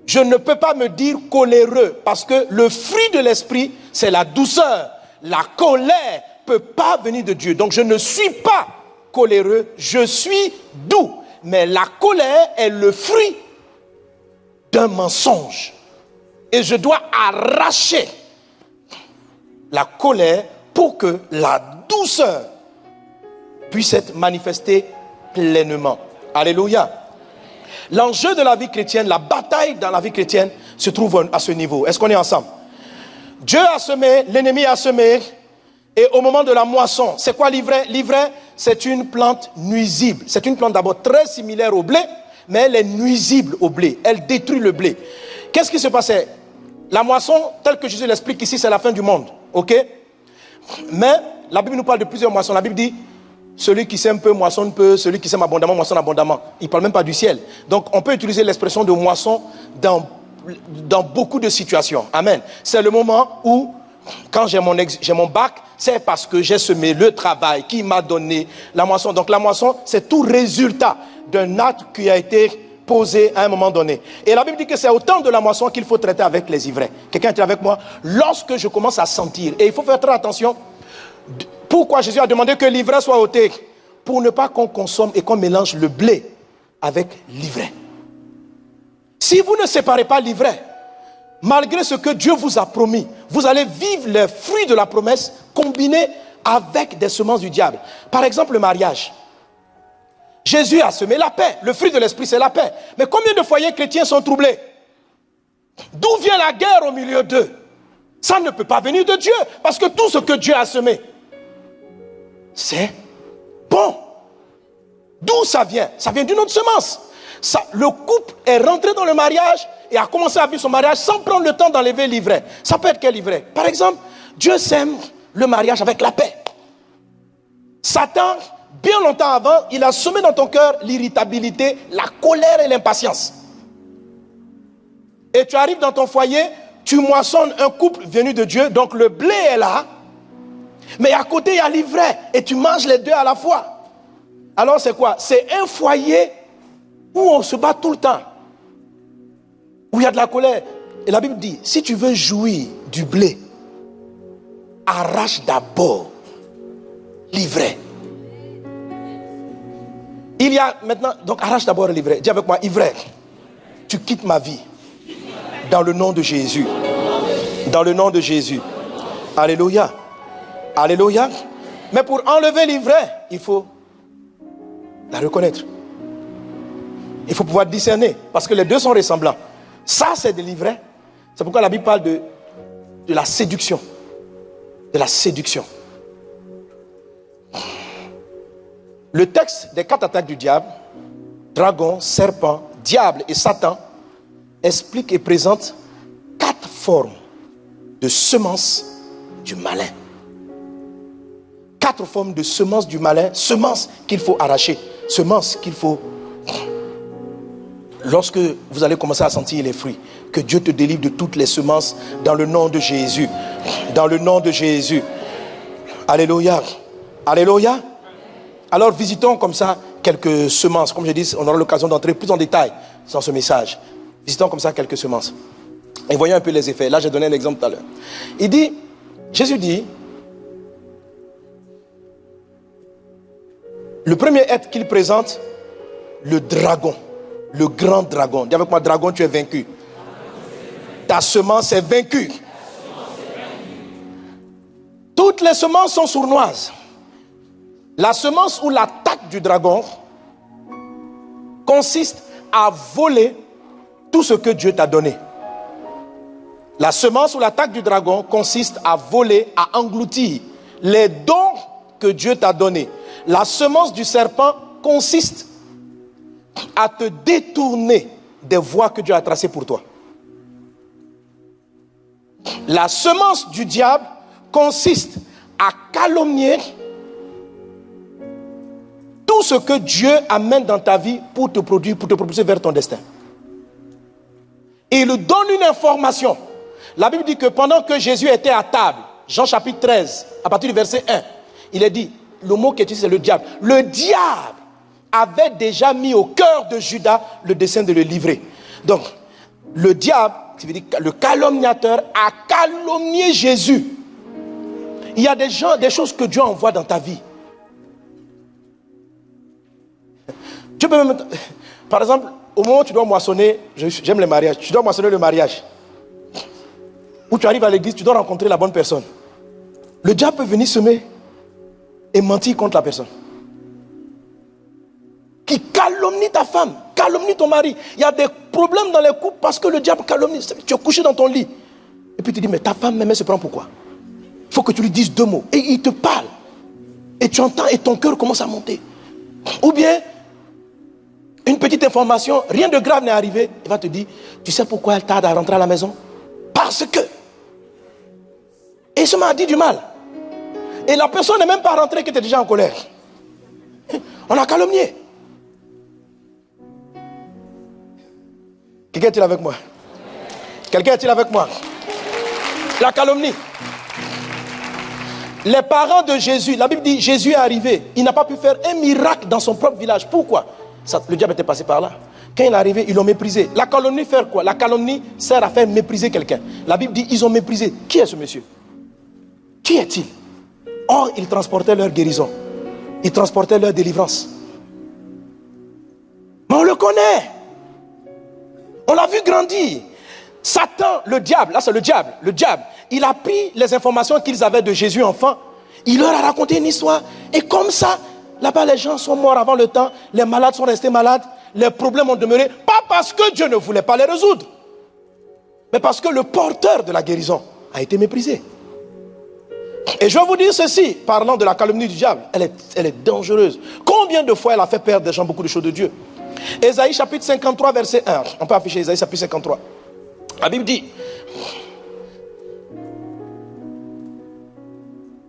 je ne peux pas me dire coléreux parce que le fruit de l'esprit, c'est la douceur. La colère ne peut pas venir de Dieu. Donc je ne suis pas coléreux, je suis doux. Mais la colère est le fruit d'un mensonge. Et je dois arracher la colère pour que la douceur puisse être manifestée pleinement. Alléluia. L'enjeu de la vie chrétienne, la bataille dans la vie chrétienne se trouve à ce niveau. Est-ce qu'on est ensemble? Dieu a semé, l'ennemi a semé, et au moment de la moisson, c'est quoi l'ivraie? L'ivraie, c'est une plante nuisible. C'est une plante d'abord très similaire au blé, mais elle est nuisible au blé. Elle détruit le blé. Qu'est-ce qui se passait? La moisson, telle que Jésus l'explique ici, c'est la fin du monde. Ok? Mais la Bible nous parle de plusieurs moissons. La Bible dit, celui qui sème peu moissonne peu, celui qui sème abondamment moissonne abondamment. Il ne parle même pas du ciel. Donc on peut utiliser l'expression de moisson dans beaucoup de situations. Amen. C'est le moment où, quand j'ai mon bac, c'est parce que j'ai semé le travail qui m'a donné la moisson. Donc la moisson, c'est tout résultat d'un acte qui a été posé à un moment donné. Et la Bible dit que c'est au temps de la moisson qu'il faut traiter avec les ivraies. Quelqu'un est avec moi? Lorsque je commence à sentir, et il faut faire très attention, pourquoi Jésus a demandé que l'ivraie soit ôtée? Pour ne pas qu'on consomme et qu'on mélange le blé avec l'ivraie. Si vous ne séparez pas l'ivraie, malgré ce que Dieu vous a promis, vous allez vivre les fruits de la promesse combinés avec des semences du diable. Par exemple, le mariage. Jésus a semé la paix. Le fruit de l'esprit, c'est la paix. Mais combien de foyers chrétiens sont troublés? D'où vient la guerre au milieu d'eux? Ça ne peut pas venir de Dieu. Parce que tout ce que Dieu a semé, c'est bon. D'où ça vient? Ça vient d'une autre semence. Le couple est rentré dans le mariage et a commencé à vivre son mariage sans prendre le temps d'enlever l'ivraie. Ça peut être quelle ivraie? Par exemple, Dieu sème le mariage avec la paix. Satan, bien longtemps avant, il a semé dans ton cœur l'irritabilité, la colère et l'impatience. Et tu arrives dans ton foyer, tu moissonnes un couple venu de Dieu, donc le blé est là, mais à côté il y a l'ivraie et tu manges les deux à la fois. Alors c'est quoi? C'est un foyer où on se bat tout le temps, où il y a de la colère. Et la Bible dit, si tu veux jouir du blé, arrache d'abord l'ivraie. Il y a maintenant, donc arrache d'abord l'ivraie. Dis avec moi, ivraie, tu quittes ma vie. Dans le nom de Jésus. Dans le nom de Jésus. Alléluia. Alléluia. Mais pour enlever l'ivraie, il faut la reconnaître. Il faut pouvoir discerner. Parce que les deux sont ressemblants. Ça, c'est de l'ivraie. C'est pourquoi la Bible parle de la séduction. De la séduction. Le texte des 4 attaques du diable, dragon, serpent, diable et Satan, explique et présente 4 formes de semences du malin. 4 formes de semences du malin, semences qu'il faut arracher, semences qu'il faut... Lorsque vous allez commencer à sentir les fruits, que Dieu te délivre de toutes les semences dans le nom de Jésus. Dans le nom de Jésus. Alléluia. Alléluia. Alors visitons comme ça quelques semences. Comme je dis, on aura l'occasion d'entrer plus en détail dans ce message. Visitons comme ça quelques semences. Et voyons un peu les effets. Là, j'ai donné un exemple tout à l'heure. Jésus dit, le premier être qu'il présente, le dragon, le grand dragon. Dis avec moi, dragon, tu es vaincu. Ta semence est vaincue. Toutes les semences sont sournoises. La semence ou l'attaque du dragon consiste à voler tout ce que Dieu t'a donné. La semence ou l'attaque du dragon consiste à voler, à engloutir les dons que Dieu t'a donnés. La semence du serpent consiste à te détourner des voies que Dieu a tracées pour toi. La semence du diable consiste à calomnier tout ce que Dieu amène dans ta vie pour te produire, pour te propulser vers ton destin. Et il donne une information. La Bible dit que pendant que Jésus était à table, Jean chapitre 13, à partir du verset 1, il est dit, le mot qui est utilisé c'est le diable. Le diable avait déjà mis au cœur de Judas le dessein de le livrer. Donc, le diable, qui veut dire le calomniateur, a calomnié Jésus. Il y a des choses que Dieu envoie dans ta vie. Dieu peut même, par exemple, au moment où tu dois moissonner, j'aime les mariages, tu dois moissonner le mariage. Où tu arrives à l'église, tu dois rencontrer la bonne personne. Le diable peut venir semer et mentir contre la personne. Qui calomnie ta femme, calomnie ton mari. Il y a des problèmes dans les couples parce que le diable calomnie. Tu es couché dans ton lit. Et puis tu dis, mais ta femme, elle se prend pourquoi? Il faut que tu lui dises 2 mots. Et il te parle. Et tu entends et ton cœur commence à monter. Ou bien, une petite information, rien de grave n'est arrivé. Il va te dire, tu sais pourquoi elle tarde à rentrer à la maison? Parce que. Et ça m'a dit du mal. Et la personne n'est même pas rentrée, qui était déjà en colère. On a calomnié. Quelqu'un est-il avec moi? Quelqu'un est-il avec moi? La calomnie. Les parents de Jésus, la Bible dit, Jésus est arrivé. Il n'a pas pu faire un miracle dans son propre village. Pourquoi? Le diable était passé par là. Quand il est arrivé, ils l'ont méprisé. La calomnie fait quoi? La calomnie sert à faire mépriser quelqu'un. La Bible dit, ils ont méprisé. Qui est ce monsieur? Qui est-il? Or, ils transportaient leur guérison. Ils transportaient leur délivrance. Mais on le connaît. On l'a vu grandir. Satan, le diable, là c'est le diable, il a pris les informations qu'ils avaient de Jésus enfant, il leur a raconté une histoire, et comme ça, là-bas les gens sont morts avant le temps, les malades sont restés malades, les problèmes ont demeuré, pas parce que Dieu ne voulait pas les résoudre, mais parce que le porteur de la guérison a été méprisé. Et je vais vous dire ceci, parlant de la calomnie du diable, elle est dangereuse. Combien de fois elle a fait perdre des gens beaucoup de choses de Dieu? Ésaïe chapitre 53 verset 1, on peut afficher Ésaïe chapitre 53. La Bible dit,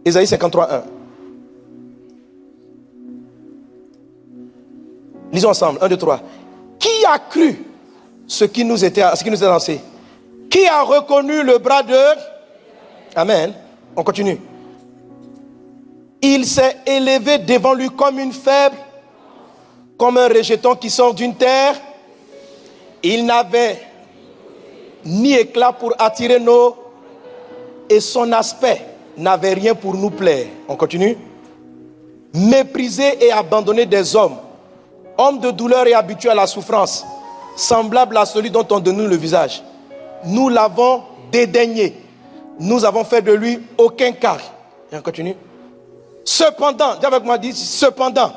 Ésaïe 53, 1. Lisons ensemble, 1, 2, 3. Qui a cru ce qui nous était annoncé? Qui a reconnu le bras de... Amen. On continue. Il s'est élevé devant lui comme une faible, comme un rejeton qui sort d'une terre. Il n'avait ni éclat pour attirer nos... Et son aspect n'avait rien pour nous plaire. On continue. Méprisé et abandonné des hommes, homme de douleur et habitué à la souffrance, semblable à celui dont on dénoue le visage. Nous l'avons dédaigné. Nous avons fait de lui aucun cas. Et on continue. Cependant, dis avec moi, dis, cependant,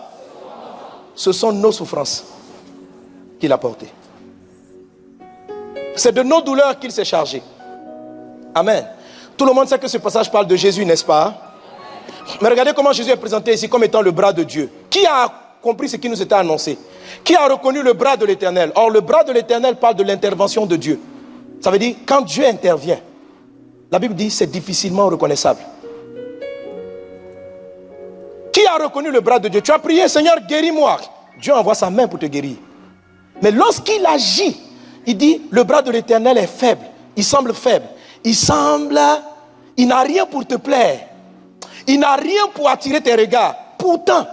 ce sont nos souffrances qu'il a portées. C'est de nos douleurs qu'il s'est chargé. Amen. Tout le monde sait que ce passage parle de Jésus, n'est-ce pas? Mais regardez comment Jésus est présenté ici comme étant le bras de Dieu. Qui a compris ce qui nous était annoncé? Qui a reconnu le bras de l'Éternel? Or, le bras de l'Éternel parle de l'intervention de Dieu. Ça veut dire, quand Dieu intervient, la Bible dit, c'est difficilement reconnaissable. Qui a reconnu le bras de Dieu? Tu as prié, Seigneur, guéris-moi. Dieu envoie sa main pour te guérir. Mais lorsqu'il agit, il dit, le bras de l'Éternel est faible. Il semble faible. Il n'a rien pour te plaire. Il n'a rien pour attirer tes regards. Pourtant,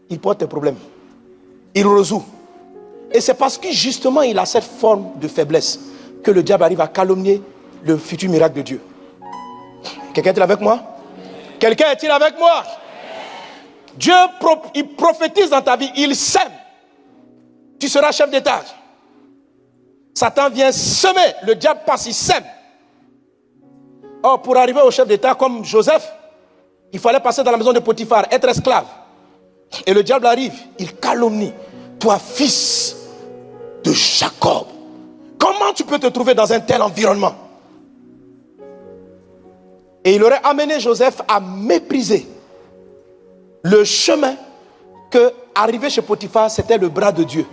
il porte tes problèmes. Il résout. Et c'est parce que justement, il a cette forme de faiblesse que le diable arrive à calomnier le futur miracle de Dieu. Quelqu'un est-il avec moi? Quelqu'un est-il avec moi? Dieu, il prophétise dans ta vie, il sème. Tu seras chef d'État. Satan vient semer, le diable passe, il sème. Or, pour arriver au chef d'État comme Joseph, il fallait passer dans la maison de Potiphar, être esclave. Et le diable arrive, il calomnie. Toi, fils de Jacob, comment tu peux te trouver dans un tel environnement? Et il aurait amené Joseph à mépriser le chemin que, arrivé chez Potiphar, c'était le bras de Dieu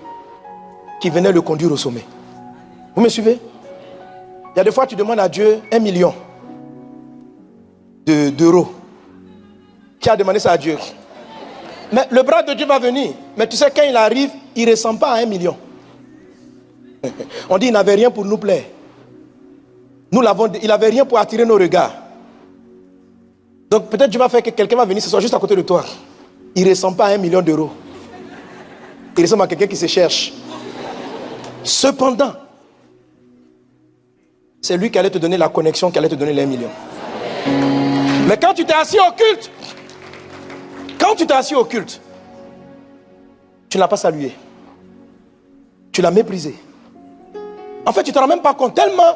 qui venait le conduire au sommet. Vous me suivez? Il y a des fois, tu demandes à Dieu 1 million d'euros. qui a demandé ça à Dieu. Mais le bras de Dieu va venir. Mais tu sais, quand il arrive, il ne ressemble pas à 1 million. On dit qu'il n'avait rien pour nous plaire. Il n'avait rien pour attirer nos regards. Donc peut-être Dieu va faire que quelqu'un va venir ce soir juste à côté de toi. Il ne ressemble pas à 1 million d'euros. Il ressemble à quelqu'un qui se cherche. Cependant, c'est lui qui allait te donner la connexion, qui allait te donner les 1 million. Mais quand tu t'es assis au culte, tu ne l'as pas salué. Tu l'as méprisé. En fait, tu ne te rends même pas compte tellement.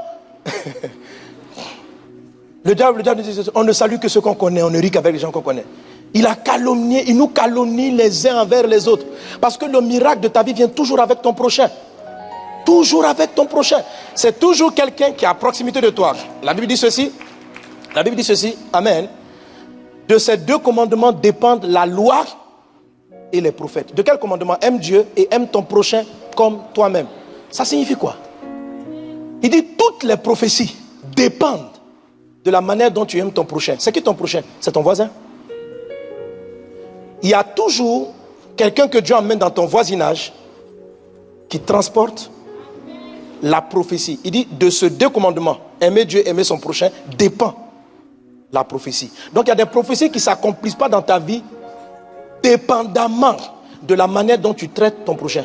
Le diable dit, on ne salue que ceux qu'on connaît, on ne rit qu'avec les gens qu'on connaît. Il a calomnié, il nous calomnie les uns envers les autres. Parce que le miracle de ta vie vient toujours avec ton prochain. Toujours avec ton prochain. C'est toujours quelqu'un qui est à proximité de toi. La Bible dit ceci. Amen. De ces 2 commandements dépendent la loi et les prophètes. De quel commandement? Aime Dieu et aime ton prochain comme toi-même. Ça signifie quoi? Il dit toutes les prophéties dépendent de la manière dont tu aimes ton prochain. C'est qui ton prochain? C'est ton voisin. Il y a toujours quelqu'un que Dieu emmène dans ton voisinage qui transporte la prophétie. Il dit de ces 2 commandements, aimer Dieu, aimer son prochain, dépend la prophétie. Donc il y a des prophéties qui ne s'accomplissent pas dans ta vie dépendamment de la manière dont tu traites ton prochain.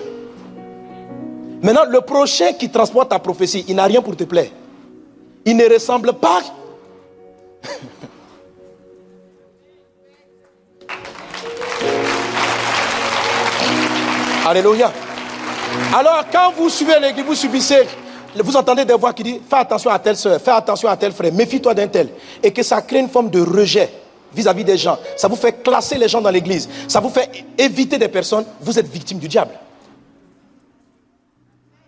Maintenant, le prochain qui transporte ta prophétie, il n'a rien pour te plaire. Il ne ressemble pas. Alléluia. Alors, quand vous suivez l'église, vous subissez, vous entendez des voix qui disent fais attention à telle soeur, fais attention à tel frère, méfie-toi d'un tel. Et que ça crée une forme de rejet vis-à-vis des gens. Ça vous fait classer les gens dans l'église. Ça vous fait éviter des personnes. Vous êtes victime du diable.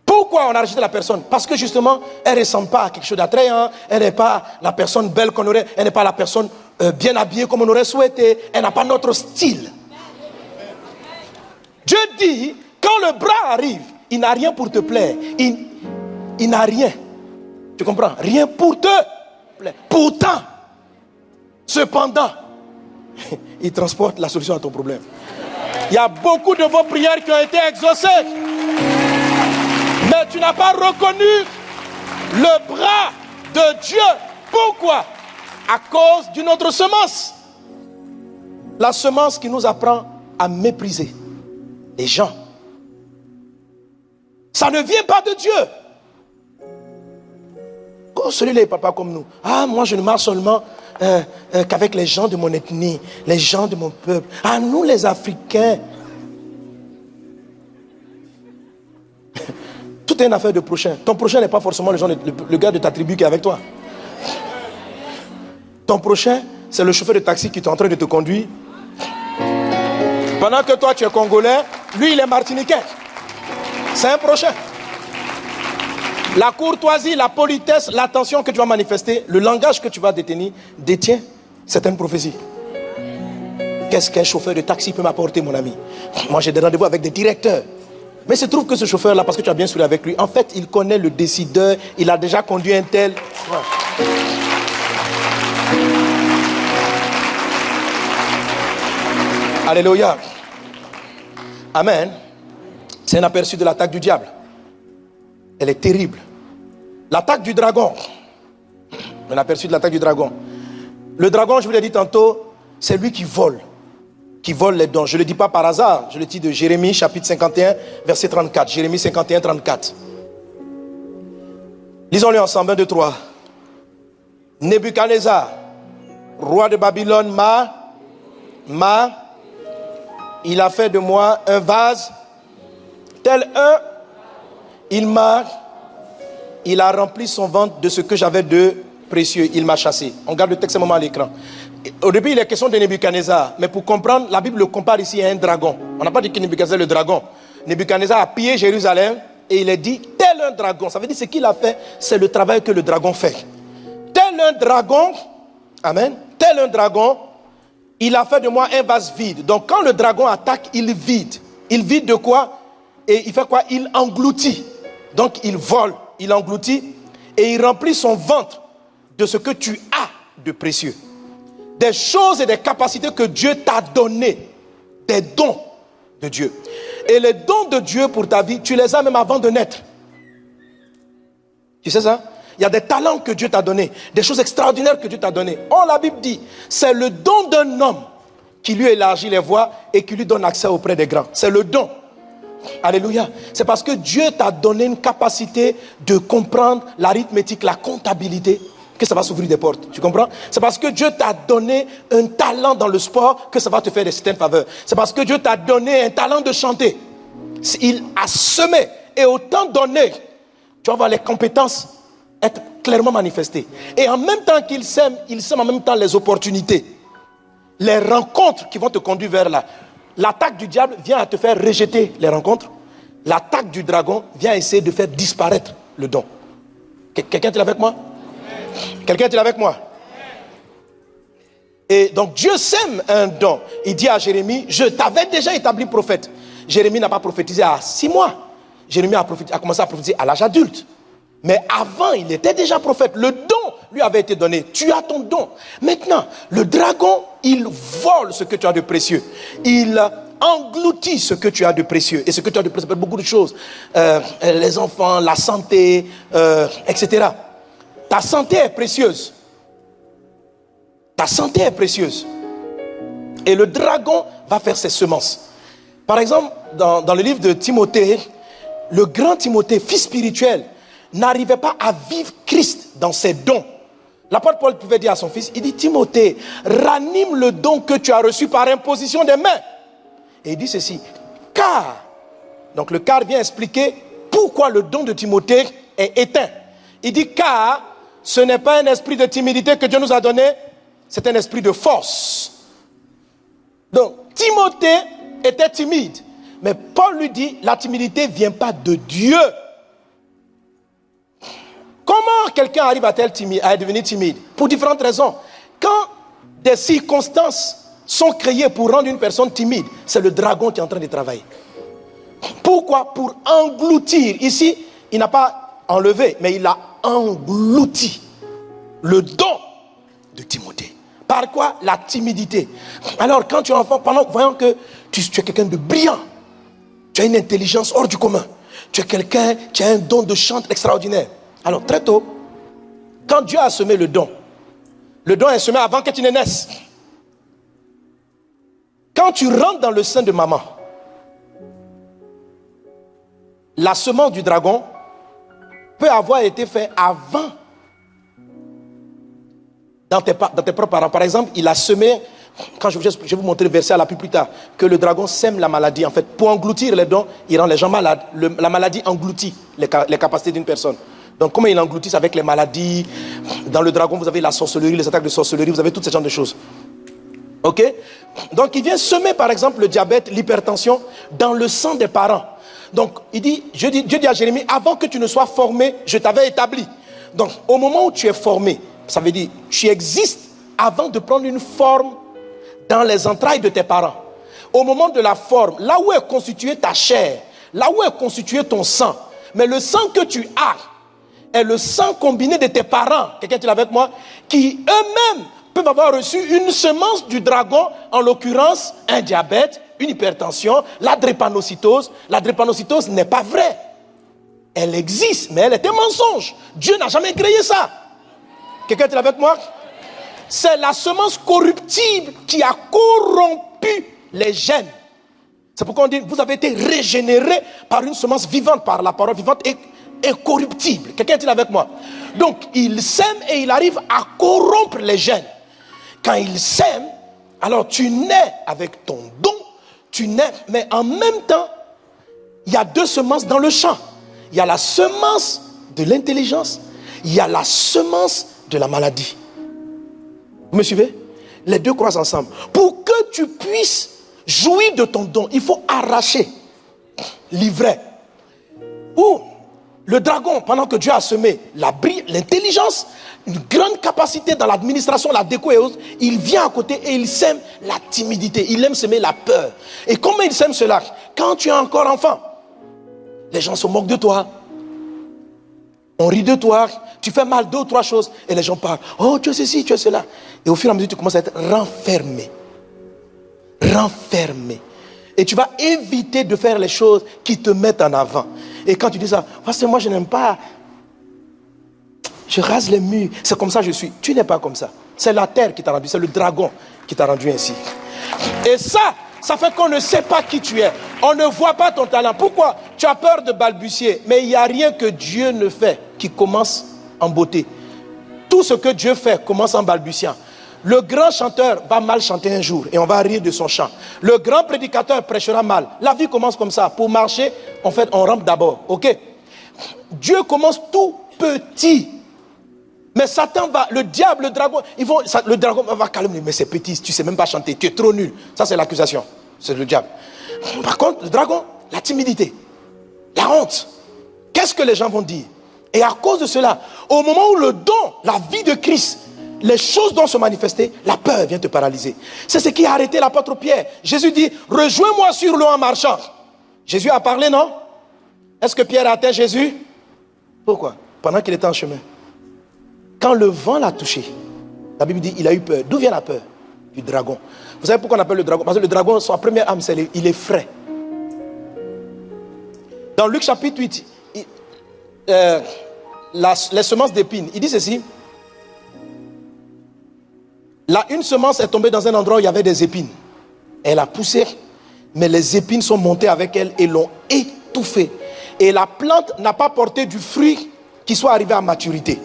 Pourquoi on a rejeté la personne? Parce que justement, elle ne ressemble pas à quelque chose d'attrayant. Elle n'est pas la personne belle qu'on aurait. Elle n'est pas la personne bien habillée comme on aurait souhaité. Elle n'a pas notre style. Dieu dit, quand le bras arrive, il n'a rien pour te plaire. Il n'a rien. Tu comprends? Rien pour te plaire. Pourtant, cependant, il transporte la solution à ton problème. Il y a beaucoup de vos prières qui ont été exaucées. Mais tu n'as pas reconnu le bras de Dieu. Pourquoi? À cause d'une autre semence. La semence qui nous apprend à mépriser les gens. Ça ne vient pas de Dieu. Oh, celui-là est papa comme nous. Ah, moi je ne marche seulement qu'avec les gens de mon ethnie, les gens de mon peuple. Ah, nous les Africains. Tout est une affaire de prochain. Ton prochain n'est pas forcément le gars de ta tribu qui est avec toi. Ton prochain, c'est le chauffeur de taxi qui est en train de te conduire. Pendant que toi tu es congolais, lui il est martiniquais. C'est un prochain. La courtoisie, la politesse, l'attention que tu vas manifester, le langage que tu vas détenir, détient certaines prophéties. Qu'est-ce qu'un chauffeur de taxi peut m'apporter, mon ami? Moi j'ai des rendez-vous avec des directeurs. Mais il se trouve que ce chauffeur-là, parce que tu as bien souri avec lui, en fait, il connaît le décideur, il a déjà conduit un tel. Ouais. Alléluia. Amen. C'est un aperçu de l'attaque du diable. Elle est terrible. L'attaque du dragon. Un aperçu de l'attaque du dragon. Le dragon, je vous l'ai dit tantôt, c'est lui qui vole les dons. Je ne le dis pas par hasard. Je le dis de Jérémie chapitre 51, verset 34. Jérémie 51, 34. Lisons-le ensemble, 1, 2, 3. Nebuchadnezzar, roi de Babylone, il a fait de moi un vase, tel un, il a rempli son ventre de ce que j'avais de précieux, il m'a chassé. On garde le texte un moment à l'écran. Au début, il est question de Nebuchadnezzar, mais pour comprendre, la Bible le compare ici à un dragon. On n'a pas dit que Nebuchadnezzar est le dragon. Nebuchadnezzar a pillé Jérusalem et il est dit tel un dragon. Ça veut dire ce qu'il a fait, c'est le travail que le dragon fait. Tel un dragon, amen, tel un dragon, il a fait de moi un vase vide. Donc quand le dragon attaque, il vide. Il vide de quoi? Et il fait quoi? Il engloutit. Donc il vole, il engloutit et il remplit son ventre de ce que tu as de précieux. des choses et des capacités que Dieu t'a données, des dons de Dieu. Et les dons de Dieu pour ta vie, tu les as même avant de naître. Tu sais ça? Il y a des talents que Dieu t'a donnés, des choses extraordinaires que Dieu t'a données. Oh, la Bible dit, c'est le don d'un homme qui lui élargit les voies et qui lui donne accès auprès des grands. C'est le don. Alléluia. C'est parce que Dieu t'a donné une capacité de comprendre l'arithmétique, la comptabilité, que ça va s'ouvrir des portes. Tu comprends? C'est parce que Dieu t'a donné un talent dans le sport que ça va te faire de certaines faveurs. C'est parce que Dieu t'a donné un talent de chanter. Il a semé. Et autant donné, tu vas voir les compétences être clairement manifestées. Et en même temps qu'il sème, il sème en même temps les opportunités. Les rencontres qui vont te conduire vers là. L'attaque du diable vient à te faire rejeter les rencontres. L'attaque du dragon vient essayer de faire disparaître le don. Quelqu'un est avec moi? Quelqu'un est avec moi? Et donc Dieu sème un don. Il dit à Jérémie, je t'avais déjà établi prophète. Jérémie n'a pas prophétisé à 6 mois. Jérémie a commencé à prophétiser à l'âge adulte. Mais avant, il était déjà prophète. Le don lui avait été donné. Tu as ton don. Maintenant, le dragon, il vole ce que tu as de précieux. Il engloutit ce que tu as de précieux. Et ce que tu as de précieux, c'est beaucoup de choses. Les enfants, la santé, etc. Ta santé est précieuse. Ta santé est précieuse. Et le dragon va faire ses semences. Par exemple, dans le livre de Timothée, le grand Timothée, fils spirituel, n'arrivait pas à vivre Christ dans ses dons. L'apôtre Paul pouvait dire à son fils, il dit, Timothée, ranime le don que tu as reçu par imposition des mains. Et il dit ceci, car, donc le car vient expliquer pourquoi le don de Timothée est éteint. Il dit, car ce n'est pas un esprit de timidité que Dieu nous a donné, c'est un esprit de force. Donc, Timothée était timide. Mais Paul lui dit, la timidité ne vient pas de Dieu. Comment quelqu'un arrive à devenir timide? Pour différentes raisons. Quand des circonstances sont créées pour rendre une personne timide, c'est le dragon qui est en train de travailler. Pourquoi? Pour engloutir. Ici, il n'a pas enlevé, mais il a englouti le don de Timothée. Par quoi? La timidité. Alors, quand tu es enfant, voyant que tu es quelqu'un de brillant, tu as une intelligence hors du commun, tu es quelqu'un qui a un don de chant extraordinaire. Alors, très tôt, quand Dieu a semé le don est semé avant que tu ne naisses. Quand tu rentres dans le sein de maman, la semence du dragon peut avoir été faite avant dans tes propres parents. Par exemple, il a semé, quand je vais vous montrer le verset à la plus tard, que le dragon sème la maladie. En fait, pour engloutir les dons, il rend les gens malades. La maladie engloutit les capacités d'une personne. Donc, comment il engloutit avec les maladies? Dans le dragon, vous avez la sorcellerie, les attaques de sorcellerie, vous avez toutes ces genres de choses. Ok? Donc, il vient semer, par exemple, le diabète, l'hypertension dans le sang des parents. Donc, Dieu dit à Jérémie, avant que tu ne sois formé, je t'avais établi. Donc, au moment où tu es formé, ça veut dire, tu existes avant de prendre une forme dans les entrailles de tes parents. Au moment de la forme, là où est constituée ta chair, là où est constitué ton sang, mais le sang que tu as est le sang combiné de tes parents, quelqu'un est avec moi, qui eux-mêmes peuvent avoir reçu une semence du dragon, en l'occurrence un diabète, une hypertension, la drépanocytose. La drépanocytose n'est pas vraie. Elle existe, mais elle est un mensonge. Dieu n'a jamais créé ça. Quelqu'un est avec moi? C'est la semence corruptible qui a corrompu les gènes. C'est pourquoi on dit, vous avez été régénéré par une semence vivante, par la parole vivante et incorruptible. Quelqu'un est-il avec moi? Donc, il sème et il arrive à corrompre les gènes. Quand il sème, alors tu nais avec ton don, tu nais, mais en même temps, il y a deux semences dans le champ. Il y a la semence de l'intelligence, il y a la semence de la maladie. Vous me suivez? Les deux croisent ensemble. Pour que tu puisses jouir de ton don, il faut arracher l'ivraie. Ou le dragon, pendant que Dieu a semé l'intelligence, une grande capacité dans l'administration, la déco et autres, il vient à côté et il sème la timidité. Il aime semer la peur. Et comment il sème cela? Quand tu es encore enfant, les gens se moquent de toi. On rit de toi, tu fais mal 2 ou 3 choses et les gens parlent. Oh, tu es ceci, tu es cela. Et au fur et à mesure, tu commences à être renfermé. Renfermé. Et tu vas éviter de faire les choses qui te mettent en avant. Et quand tu dis ça, parce que moi je n'aime pas, je rase les murs, c'est comme ça que je suis. Tu n'es pas comme ça. C'est la terre qui t'a rendu, c'est le dragon qui t'a rendu ainsi. Et ça fait qu'on ne sait pas qui tu es. On ne voit pas ton talent. Pourquoi? Tu as peur de balbutier. Mais il n'y a rien que Dieu ne fait qui commence en beauté. Tout ce que Dieu fait commence en balbutiant. Le grand chanteur va mal chanter un jour et on va rire de son chant. Le grand prédicateur prêchera mal. La vie commence comme ça. Pour marcher, en fait, on rampe d'abord. Ok? Dieu commence tout petit. Mais Satan va, le diable, le dragon, le dragon va calmer. Mais c'est petit, tu ne sais même pas chanter, tu es trop nul. Ça, c'est l'accusation. C'est le diable. Par contre, le dragon, la timidité, la honte. Qu'est-ce que les gens vont dire? Et à cause de cela, au moment où le don, la vie de Christ, les choses doivent se manifester, la peur vient te paralyser. C'est ce qui a arrêté l'apôtre Pierre. Jésus dit, rejoins-moi sur l'eau en marchant. Jésus a parlé, non? Est-ce que Pierre a atteint Jésus? Pourquoi? Pendant qu'il était en chemin. Quand le vent l'a touché, la Bible dit, il a eu peur. D'où vient la peur? Du dragon. Vous savez pourquoi on appelle le dragon? Parce que le dragon, sa première âme, il est frais. Dans Luc chapitre 8, les semences d'épines, il dit ceci. Là, une semence est tombée dans un endroit où il y avait des épines. Elle a poussé, mais les épines sont montées avec elle et l'ont étouffée. Et la plante n'a pas porté du fruit qui soit arrivé à maturité.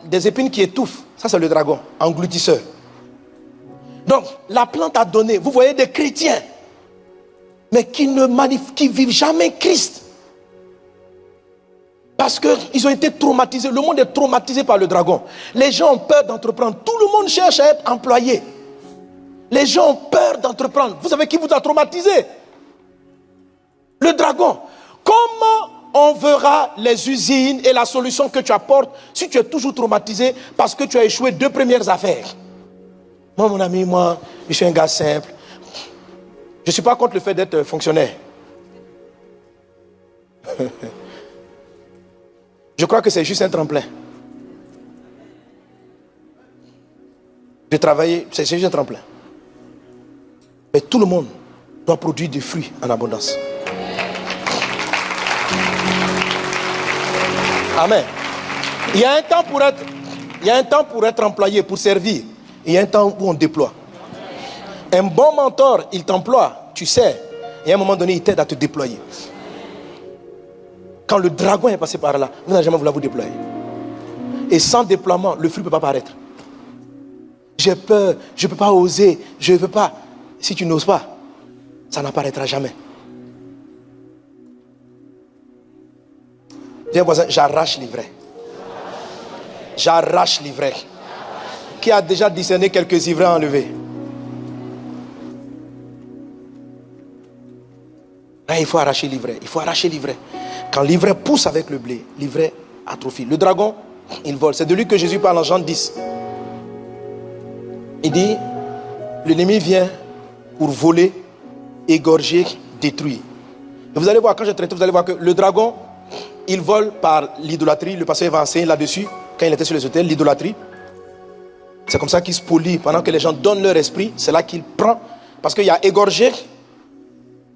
Des épines qui étouffent, ça c'est le dragon, engloutisseur. Donc, la plante a donné, vous voyez des chrétiens, mais qui vivent jamais Christ. Parce qu'ils ont été traumatisés. Le monde est traumatisé par le dragon. Les gens ont peur d'entreprendre. Tout le monde cherche à être employé. Les gens ont peur d'entreprendre. Vous savez qui vous a traumatisé? Le dragon. Comment on verra les usines et la solution que tu apportes si tu es toujours traumatisé parce que tu as échoué 2 premières affaires? Moi, mon ami, je suis un gars simple. Je ne suis pas contre le fait d'être fonctionnaire. Je crois que c'est juste un tremplin. De travailler, c'est juste un tremplin. Mais tout le monde doit produire des fruits en abondance. Amen. Il y a un temps pour être employé, pour servir. Il y a un temps où on déploie. Un bon mentor, il t'emploie, tu sais. Et à un moment donné, il t'aide à te déployer. Quand le dragon est passé par là, vous n'allez jamais vouloir vous déployer. Et sans déploiement, le fruit ne peut pas paraître. J'ai peur, je ne peux pas oser, je ne veux pas. Si tu n'oses pas, ça n'apparaîtra jamais. Viens voisin, j'arrache l'ivraie. J'arrache l'ivraie. Qui a déjà discerné quelques ivraies enlevés? Il faut arracher l'ivraie. Il faut arracher l'ivraie. Quand l'ivraie pousse avec le blé, l'ivraie atrophie. Le dragon, il vole. C'est de lui que Jésus parle en Jean 10. Il dit, l'ennemi vient pour voler, égorger, détruire. Et vous allez voir, quand je traite, vous allez voir que le dragon, il vole par l'idolâtrie. Le pasteur va enseigner là-dessus, quand il était sur les autels, l'idolâtrie. C'est comme ça qu'il spolie. Pendant que les gens donnent leur esprit, c'est là qu'il prend. Parce qu'il y a égorgé,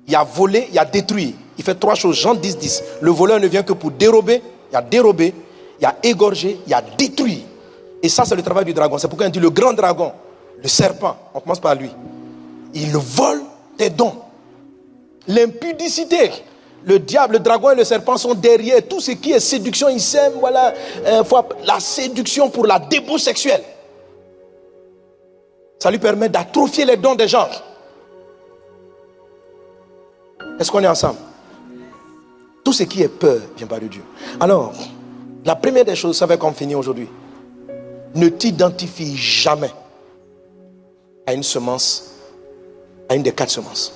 il y a volé, il y a détruit. Il fait 3 choses. Jean 10, 10. Le voleur ne vient que pour dérober. Il y a dérobé, il y a égorgé, il y a détruit. Et ça, c'est le travail du dragon. C'est pourquoi on dit le grand dragon, le serpent. On commence par lui. Il vole tes dons. L'impudicité. Le diable, le dragon et le serpent sont derrière. Tout ce qui est séduction, ils s'aiment. Voilà. La séduction pour la débauche sexuelle. Ça lui permet d'atrophier les dons des gens. Est-ce qu'on est ensemble? Tout ce qui est peur vient pas de Dieu. Alors, la première des choses, ça va qu'on finit aujourd'hui. Ne t'identifie jamais à une semence, à une des 4 semences.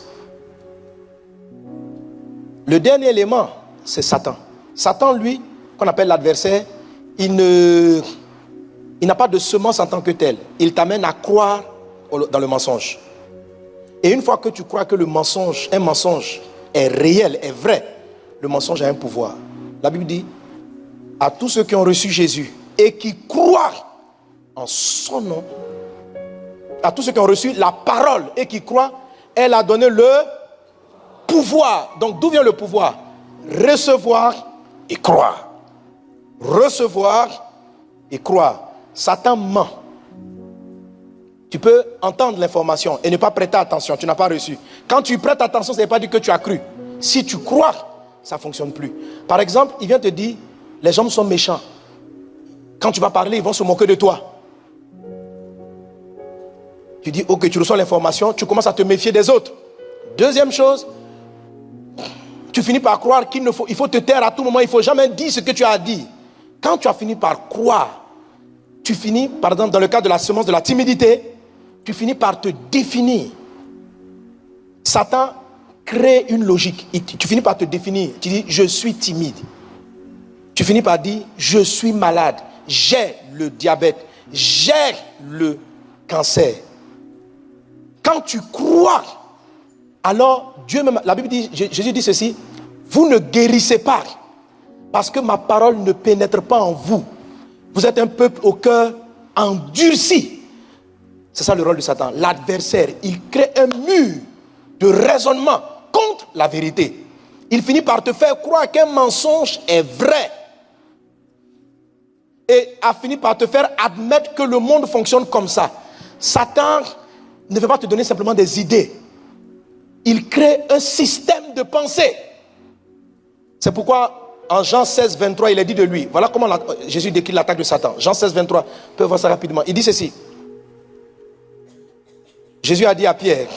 Le dernier élément, c'est Satan. Satan, lui, qu'on appelle l'adversaire, il n'a pas de semence en tant que tel. Il t'amène à croire dans le mensonge. Et une fois que tu crois que le mensonge, un mensonge est réel, est vrai, le mensonge a un pouvoir. La Bible dit, à tous ceux qui ont reçu Jésus et qui croient en son nom, à tous ceux qui ont reçu la parole et qui croient, elle a donné le pouvoir. Donc d'où vient le pouvoir? Recevoir et croire. Recevoir et croire. Satan ment. Tu peux entendre l'information et ne pas prêter attention, tu n'as pas reçu. Quand tu prêtes attention, ça ne veut pas dire que tu as cru. Si tu crois, ça ne fonctionne plus. Par exemple, il vient te dire, les hommes sont méchants. Quand tu vas parler, ils vont se moquer de toi. Tu dis, ok, tu reçois l'information, tu commences à te méfier des autres. Deuxième chose, tu finis par croire il faut te taire à tout moment, il ne faut jamais dire ce que tu as dit. Quand tu as fini par croire, tu finis, par exemple, dans le cas de la semence de la timidité, tu finis par te définir. Satan crée une logique. Tu finis par te définir. Tu dis, je suis timide. Tu finis par dire, je suis malade. J'ai le diabète. J'ai le cancer. Quand tu crois, alors Dieu même, la Bible dit, Jésus dit ceci, vous ne guérissez pas parce que ma parole ne pénètre pas en vous. Vous êtes un peuple au cœur endurci. C'est ça le rôle de Satan. L'adversaire, il crée un mur de raisonnement contre la vérité. Il finit par te faire croire qu'un mensonge est vrai. Et a fini par te faire admettre que le monde fonctionne comme ça. Satan ne veut pas te donner simplement des idées. Il crée un système de pensée. C'est pourquoi en Jean 16, 23, il est dit de lui. Voilà comment Jésus décrit l'attaque de Satan. Jean 16, 23, on peut voir ça rapidement. Il dit ceci. Jésus a dit à Pierre.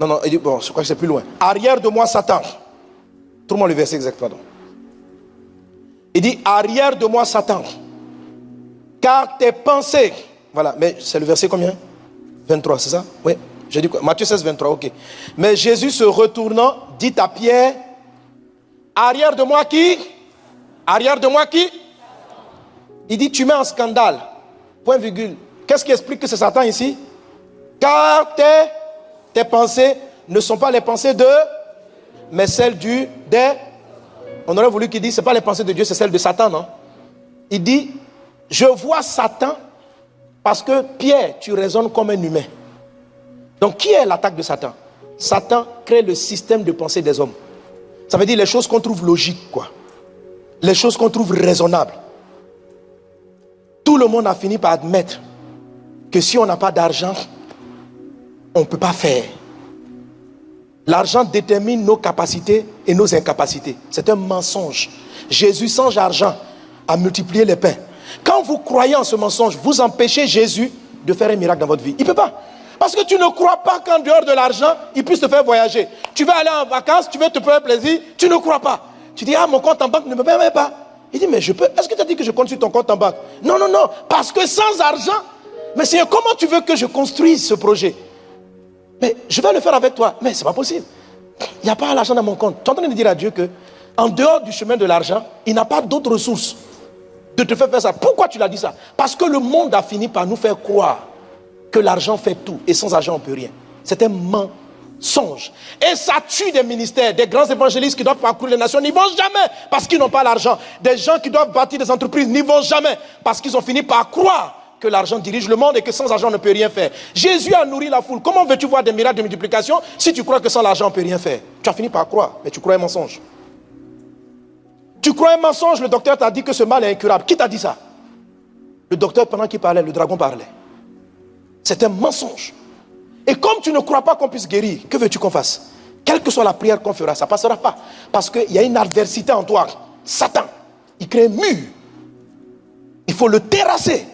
Non, il dit, bon, je crois que c'est plus loin. Arrière de moi, Satan. Trouve-moi le verset exact, pardon. Il dit, arrière de moi, Satan. Car tes pensées. Voilà, mais c'est le verset combien? 23, c'est ça? Oui. J'ai dit quoi? Matthieu 16, 23, ok. Mais Jésus se retournant, dit à Pierre, arrière de moi qui? Arrière de moi qui? Il dit, tu mets en scandale. Point virgule. Qu'est-ce qui explique que c'est Satan ici? Car tes pensées ne sont pas les pensées de, mais celles des. On aurait voulu qu'il dise, ce n'est pas les pensées de Dieu, c'est celles de Satan, non? Il dit, je vois Satan parce que Pierre, tu raisonnes comme un humain. Donc, qui est l'attaque de Satan? Satan crée le système de pensée des hommes. Ça veut dire les choses qu'on trouve logiques, quoi. Les choses qu'on trouve raisonnables. Tout le monde a fini par admettre que si on n'a pas d'argent, on ne peut pas faire. L'argent détermine nos capacités et nos incapacités. C'est un mensonge. Jésus, sans argent, a multiplié les pains. Quand vous croyez en ce mensonge, vous empêchez Jésus de faire un miracle dans votre vie. Il ne peut pas. Parce que tu ne crois pas qu'en dehors de l'argent, il puisse te faire voyager. Tu veux aller en vacances, tu veux te faire plaisir, tu ne crois pas. Tu dis, ah, mon compte en banque ne me permet pas. Il dit, mais je peux. Est-ce que tu as dit que je compte sur ton compte en banque? Non. Parce que sans argent, mais Seigneur, comment tu veux que je construise ce projet? Mais je vais le faire avec toi. Mais ce n'est pas possible. Il n'y a pas l'argent dans mon compte. Tu es en train de dire à Dieu que, en dehors du chemin de l'argent, il n'a pas d'autres ressources de te faire ça. Pourquoi tu l'as dit ça? Parce que le monde a fini par nous faire croire que l'argent fait tout et sans argent on ne peut rien. C'est un mensonge. Et ça tue des ministères, des grands évangélistes qui doivent parcourir les nations, n'y vont jamais parce qu'ils n'ont pas l'argent. Des gens qui doivent bâtir des entreprises n'y vont jamais parce qu'ils ont fini par croire que l'argent dirige le monde et que sans argent on ne peut rien faire. Jésus a nourri la foule. Comment veux-tu voir des miracles de multiplication si tu crois que sans l'argent on ne peut rien faire? Tu as fini par croire, mais tu crois un mensonge. Tu crois un mensonge, le docteur t'a dit que ce mal est incurable. Qui t'a dit ça? Le docteur, pendant qu'il parlait, le dragon parlait. C'est un mensonge. Et comme tu ne crois pas qu'on puisse guérir, que veux-tu qu'on fasse? Quelle que soit la prière qu'on fera, ça ne passera pas. Parce qu'il y a une adversité en toi. Satan, il crée un mur. Il faut le terrasser.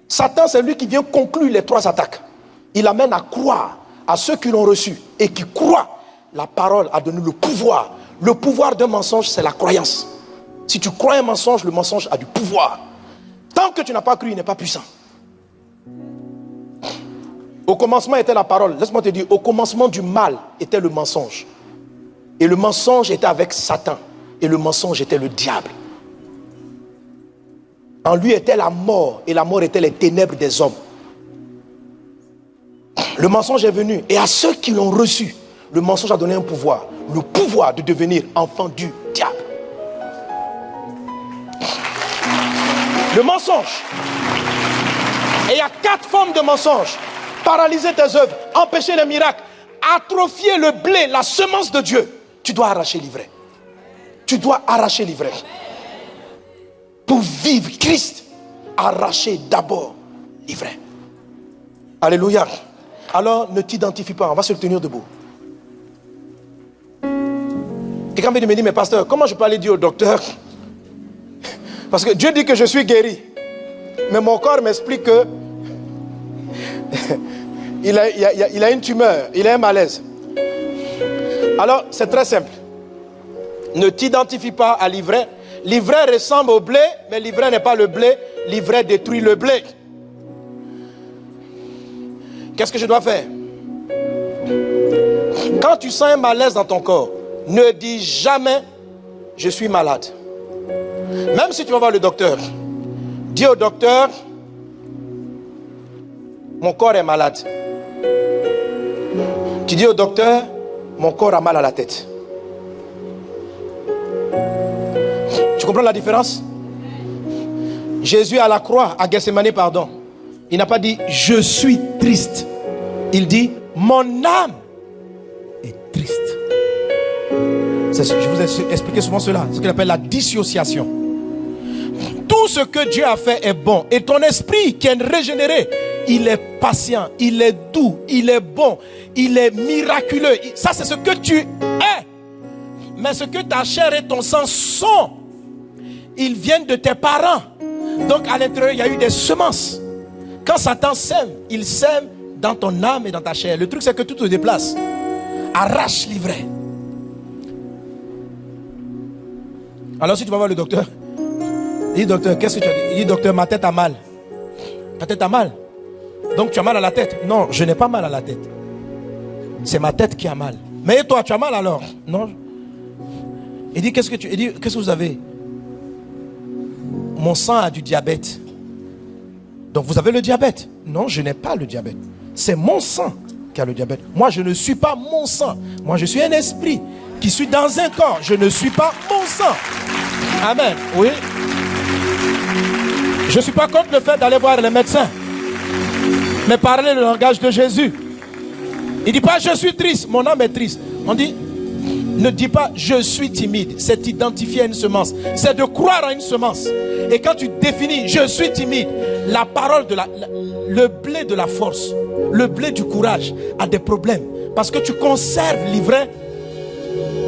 Satan, c'est lui qui vient conclure les 3 attaques. Il amène à croire à ceux qui l'ont reçu et qui croient. La parole a donné le pouvoir. Le pouvoir d'un mensonge, c'est la croyance. Si tu crois un mensonge, le mensonge a du pouvoir. Tant que tu n'as pas cru, il n'est pas puissant. Au commencement était la parole. Laisse-moi te dire, au commencement du mal était le mensonge. Et le mensonge était avec Satan. Et le mensonge était le diable. En lui était la mort. Et la mort était les ténèbres des hommes. Le mensonge est venu. Et à ceux qui l'ont reçu, Le mensonge a donné un pouvoir. Le pouvoir de devenir enfant du diable. Le mensonge. Et il y a 4 formes de mensonge. Paralyser tes œuvres, empêcher les miracles, atrophier le blé, la semence de Dieu. Tu dois arracher l'ivraie. Tu dois arracher l'ivraie. Pour vivre Christ, arracher d'abord l'ivraie. Alléluia. Alors ne t'identifie pas, on va se tenir debout. Quelqu'un vient de me dire, mais pasteur, comment je peux aller dire au docteur? Parce que Dieu dit que je suis guéri. Mais mon corps m'explique que il a une tumeur, il a un malaise. Alors, c'est très simple. Ne t'identifie pas à l'ivraie. L'ivraie ressemble au blé, mais l'ivraie n'est pas le blé. L'ivraie détruit le blé. Qu'est-ce que je dois faire? Quand tu sens un malaise dans ton corps, ne dis jamais « je suis malade ». Même si tu vas voir le docteur, dis au docteur « mon corps est malade ». Tu dis au docteur « mon corps a mal à la tête ». Tu comprends la différence? Jésus à la croix, à Gethsémani, pardon, il n'a pas dit « je suis triste ». Il dit « mon âme est triste ». Je vous ai expliqué souvent cela, ce qu'il appelle la dissociation. Tout ce que Dieu a fait est bon. Et ton esprit qui est régénéré, il est patient, il est doux, il est bon, il est miraculeux. Ça, c'est ce que tu es. Mais ce que ta chair et ton sang sont, ils viennent de tes parents. Donc à l'intérieur, il y a eu des semences. Quand Satan sème, il sème dans ton âme et dans ta chair. Le truc, c'est que tout te déplace. Arrache l'ivraie. Alors si tu vas voir le docteur, il dit docteur, qu'est-ce que tu as dit? Il dit docteur, ma tête a mal. Ta tête a mal. Donc tu as mal à la tête? Non, je n'ai pas mal à la tête. C'est ma tête qui a mal. Mais toi, tu as mal alors? Non. Il dit qu'est-ce que vous avez? Mon sang a du diabète. Donc vous avez le diabète? Non, je n'ai pas le diabète. C'est mon sang qui a le diabète. Moi, je ne suis pas mon sang. Moi, je suis un esprit qui suis dans un corps. Je ne suis pas mon sang. Amen. Oui. Je ne suis pas contre le fait d'aller voir les médecins. Mais parler le langage de Jésus. Il ne dit pas je suis triste. Mon âme est triste. On dit ne dis pas je suis timide. C'est identifier à une semence. C'est de croire à une semence. Et quand tu définis je suis timide, la parole de le blé de la force, le blé du courage a des problèmes. Parce que tu conserves l'ivraie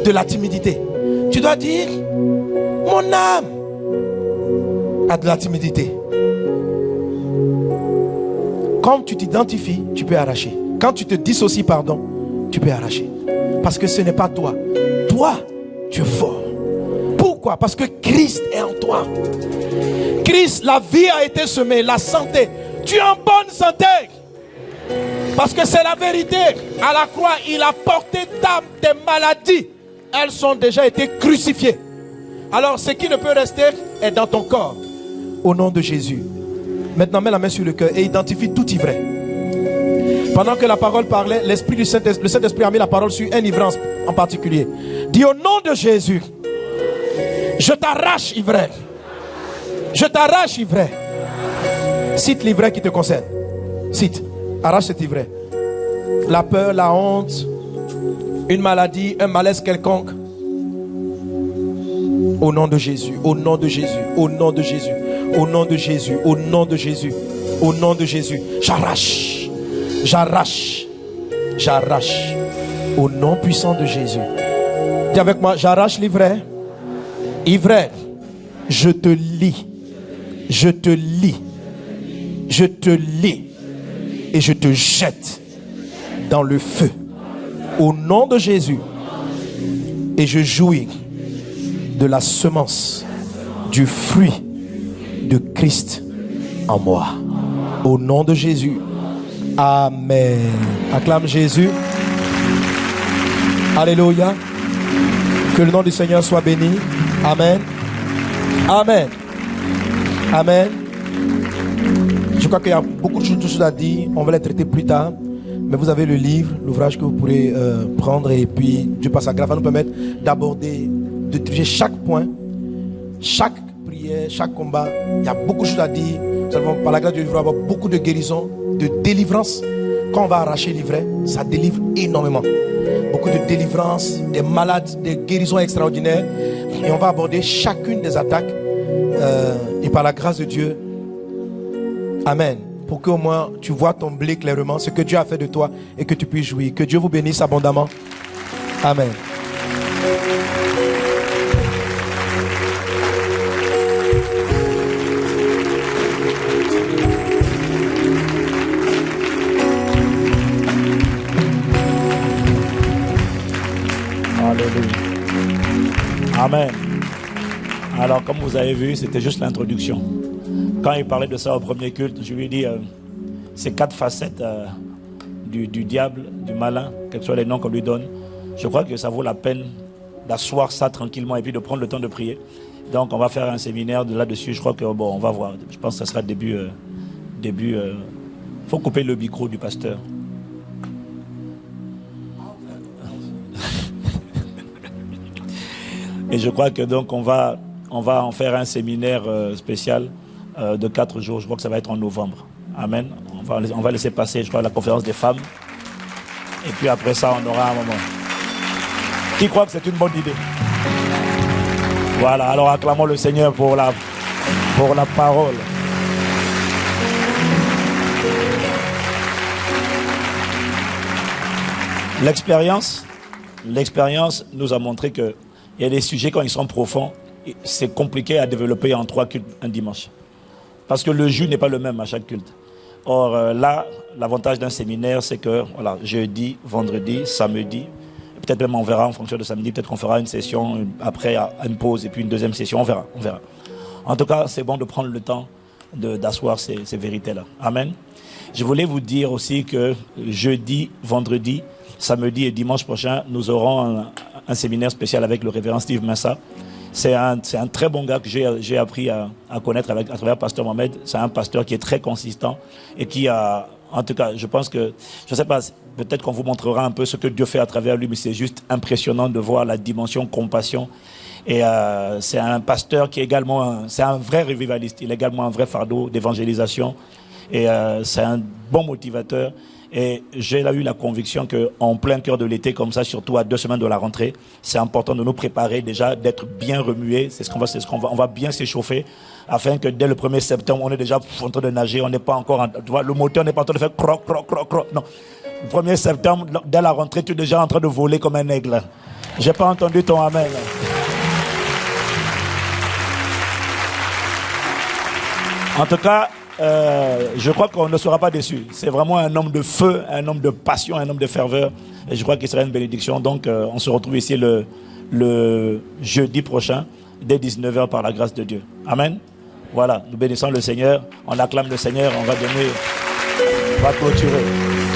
de la timidité. Tu dois dire mon âme a de la timidité. Quand tu t'identifies, tu peux arracher. Quand tu te dissocies, pardon, tu peux arracher. Parce que ce n'est pas toi. Toi, tu es fort. Pourquoi? Parce que Christ est en toi. Christ, la vie a été semée, la santé. Tu es en bonne santé. Parce que c'est la vérité. À la croix, il a porté tes maladies. Elles ont déjà été crucifiées. Alors, ce qui ne peut rester est dans ton corps. Au nom de Jésus. Maintenant, mets la main sur le cœur et identifie tout ivraie. Pendant que la parole parlait, le Saint-Esprit a mis la parole sur un ivraie en particulier. Dis au nom de Jésus, je t'arrache ivraie. Je t'arrache ivraie. Cite l'ivraie qui te concerne. Cite. Arrache cette ivraie. La peur, la honte, une maladie, un malaise quelconque. Au nom de Jésus, au nom de Jésus, au nom de Jésus, au nom de Jésus, au nom de Jésus, au nom de Jésus. J'arrache, j'arrache, j'arrache. Au nom puissant de Jésus. Dis avec moi, j'arrache l'ivraie. Ivraie, je te lis. Je te lis. Je te lis. Et je te jette dans le feu. Au nom de Jésus. Et je jouis de la semence, du fruit de Christ en moi. Au nom de Jésus. Amen. Acclame Jésus. Alléluia. Que le nom du Seigneur soit béni. Amen. Amen. Amen. Je crois qu'il y a beaucoup de choses à dire. On va les traiter plus tard. Mais vous avez le livre, l'ouvrage que vous pourrez prendre et puis Dieu par sa grâce va nous permettre d'aborder, de toucher chaque point, chaque prière, chaque combat. Il y a beaucoup de choses à dire. Par la grâce de Dieu, il va y avoir beaucoup de guérison, de délivrance. Quand on va arracher l'ivraie, ça délivre énormément. Beaucoup de délivrance, des malades, des guérisons extraordinaires. Et on va aborder chacune des attaques. Et par la grâce de Dieu, amen. Pour qu'au moins tu vois ton blé clairement, ce que Dieu a fait de toi et que tu puisses jouir. Que Dieu vous bénisse abondamment. Amen. Amen. Alors, comme vous avez vu, c'était juste l'introduction. Quand il parlait de ça au premier culte, je lui ai dit, ces 4 facettes du diable, du malin, quels que soient les noms qu'on lui donne, je crois que ça vaut la peine d'asseoir ça tranquillement et puis de prendre le temps de prier. Donc, on va faire un séminaire là-dessus. Je crois que, bon, on va voir. Je pense que ça sera début. Faut couper le micro du pasteur. Et je crois que donc on va en faire un séminaire spécial de 4 jours. Je crois que ça va être en novembre. Amen. On va laisser passer, je crois, la conférence des femmes. Et puis après ça, on aura un moment. Qui croit que c'est une bonne idée? Voilà, alors acclamons le Seigneur pour la parole. L'expérience nous a montré que il y a des sujets, quand ils sont profonds, c'est compliqué à développer en 3 cultes un dimanche. Parce que le jus n'est pas le même à chaque culte. Or, là, l'avantage d'un séminaire, c'est que, voilà, jeudi, vendredi, samedi, peut-être même on verra en fonction de samedi, peut-être qu'on fera une session, après une pause et puis une deuxième session, on verra. En tout cas, c'est bon de prendre le temps d'asseoir ces vérités-là. Amen. Je voulais vous dire aussi que jeudi, vendredi, samedi et dimanche prochain, nous aurons un séminaire spécial avec le révérend Steve Massa. C'est un très bon gars que j'ai appris à connaître à travers Pasteur Mohamed. C'est un pasteur qui est très consistant et qui a, en tout cas, je pense que, je ne sais pas, peut-être qu'on vous montrera un peu ce que Dieu fait à travers lui, mais c'est juste impressionnant de voir la dimension compassion. Et c'est un pasteur qui est également, c'est un vrai revivaliste. Il est également un vrai fardeau d'évangélisation. Et c'est un bon motivateur. Et j'ai eu la conviction qu'en plein cœur de l'été comme ça, surtout à 2 semaines de la rentrée, c'est important de nous préparer déjà, d'être bien remués. On va bien s'échauffer afin que dès le 1er septembre, on est déjà en train de nager. On n'est pas encore, tu vois, le moteur n'est pas en train de faire croc, croc, croc, croc. Non. Le 1er septembre, dès la rentrée, tu es déjà en train de voler comme un aigle. J'ai pas entendu ton amen. En tout cas, je crois qu'on ne sera pas déçu. C'est vraiment un homme de feu, un homme de passion, un homme de ferveur. Et je crois qu'il sera une bénédiction. Donc, on se retrouve ici le jeudi prochain, dès 19h, par la grâce de Dieu. Amen. Voilà, nous bénissons le Seigneur. On acclame le Seigneur. On va clôturer.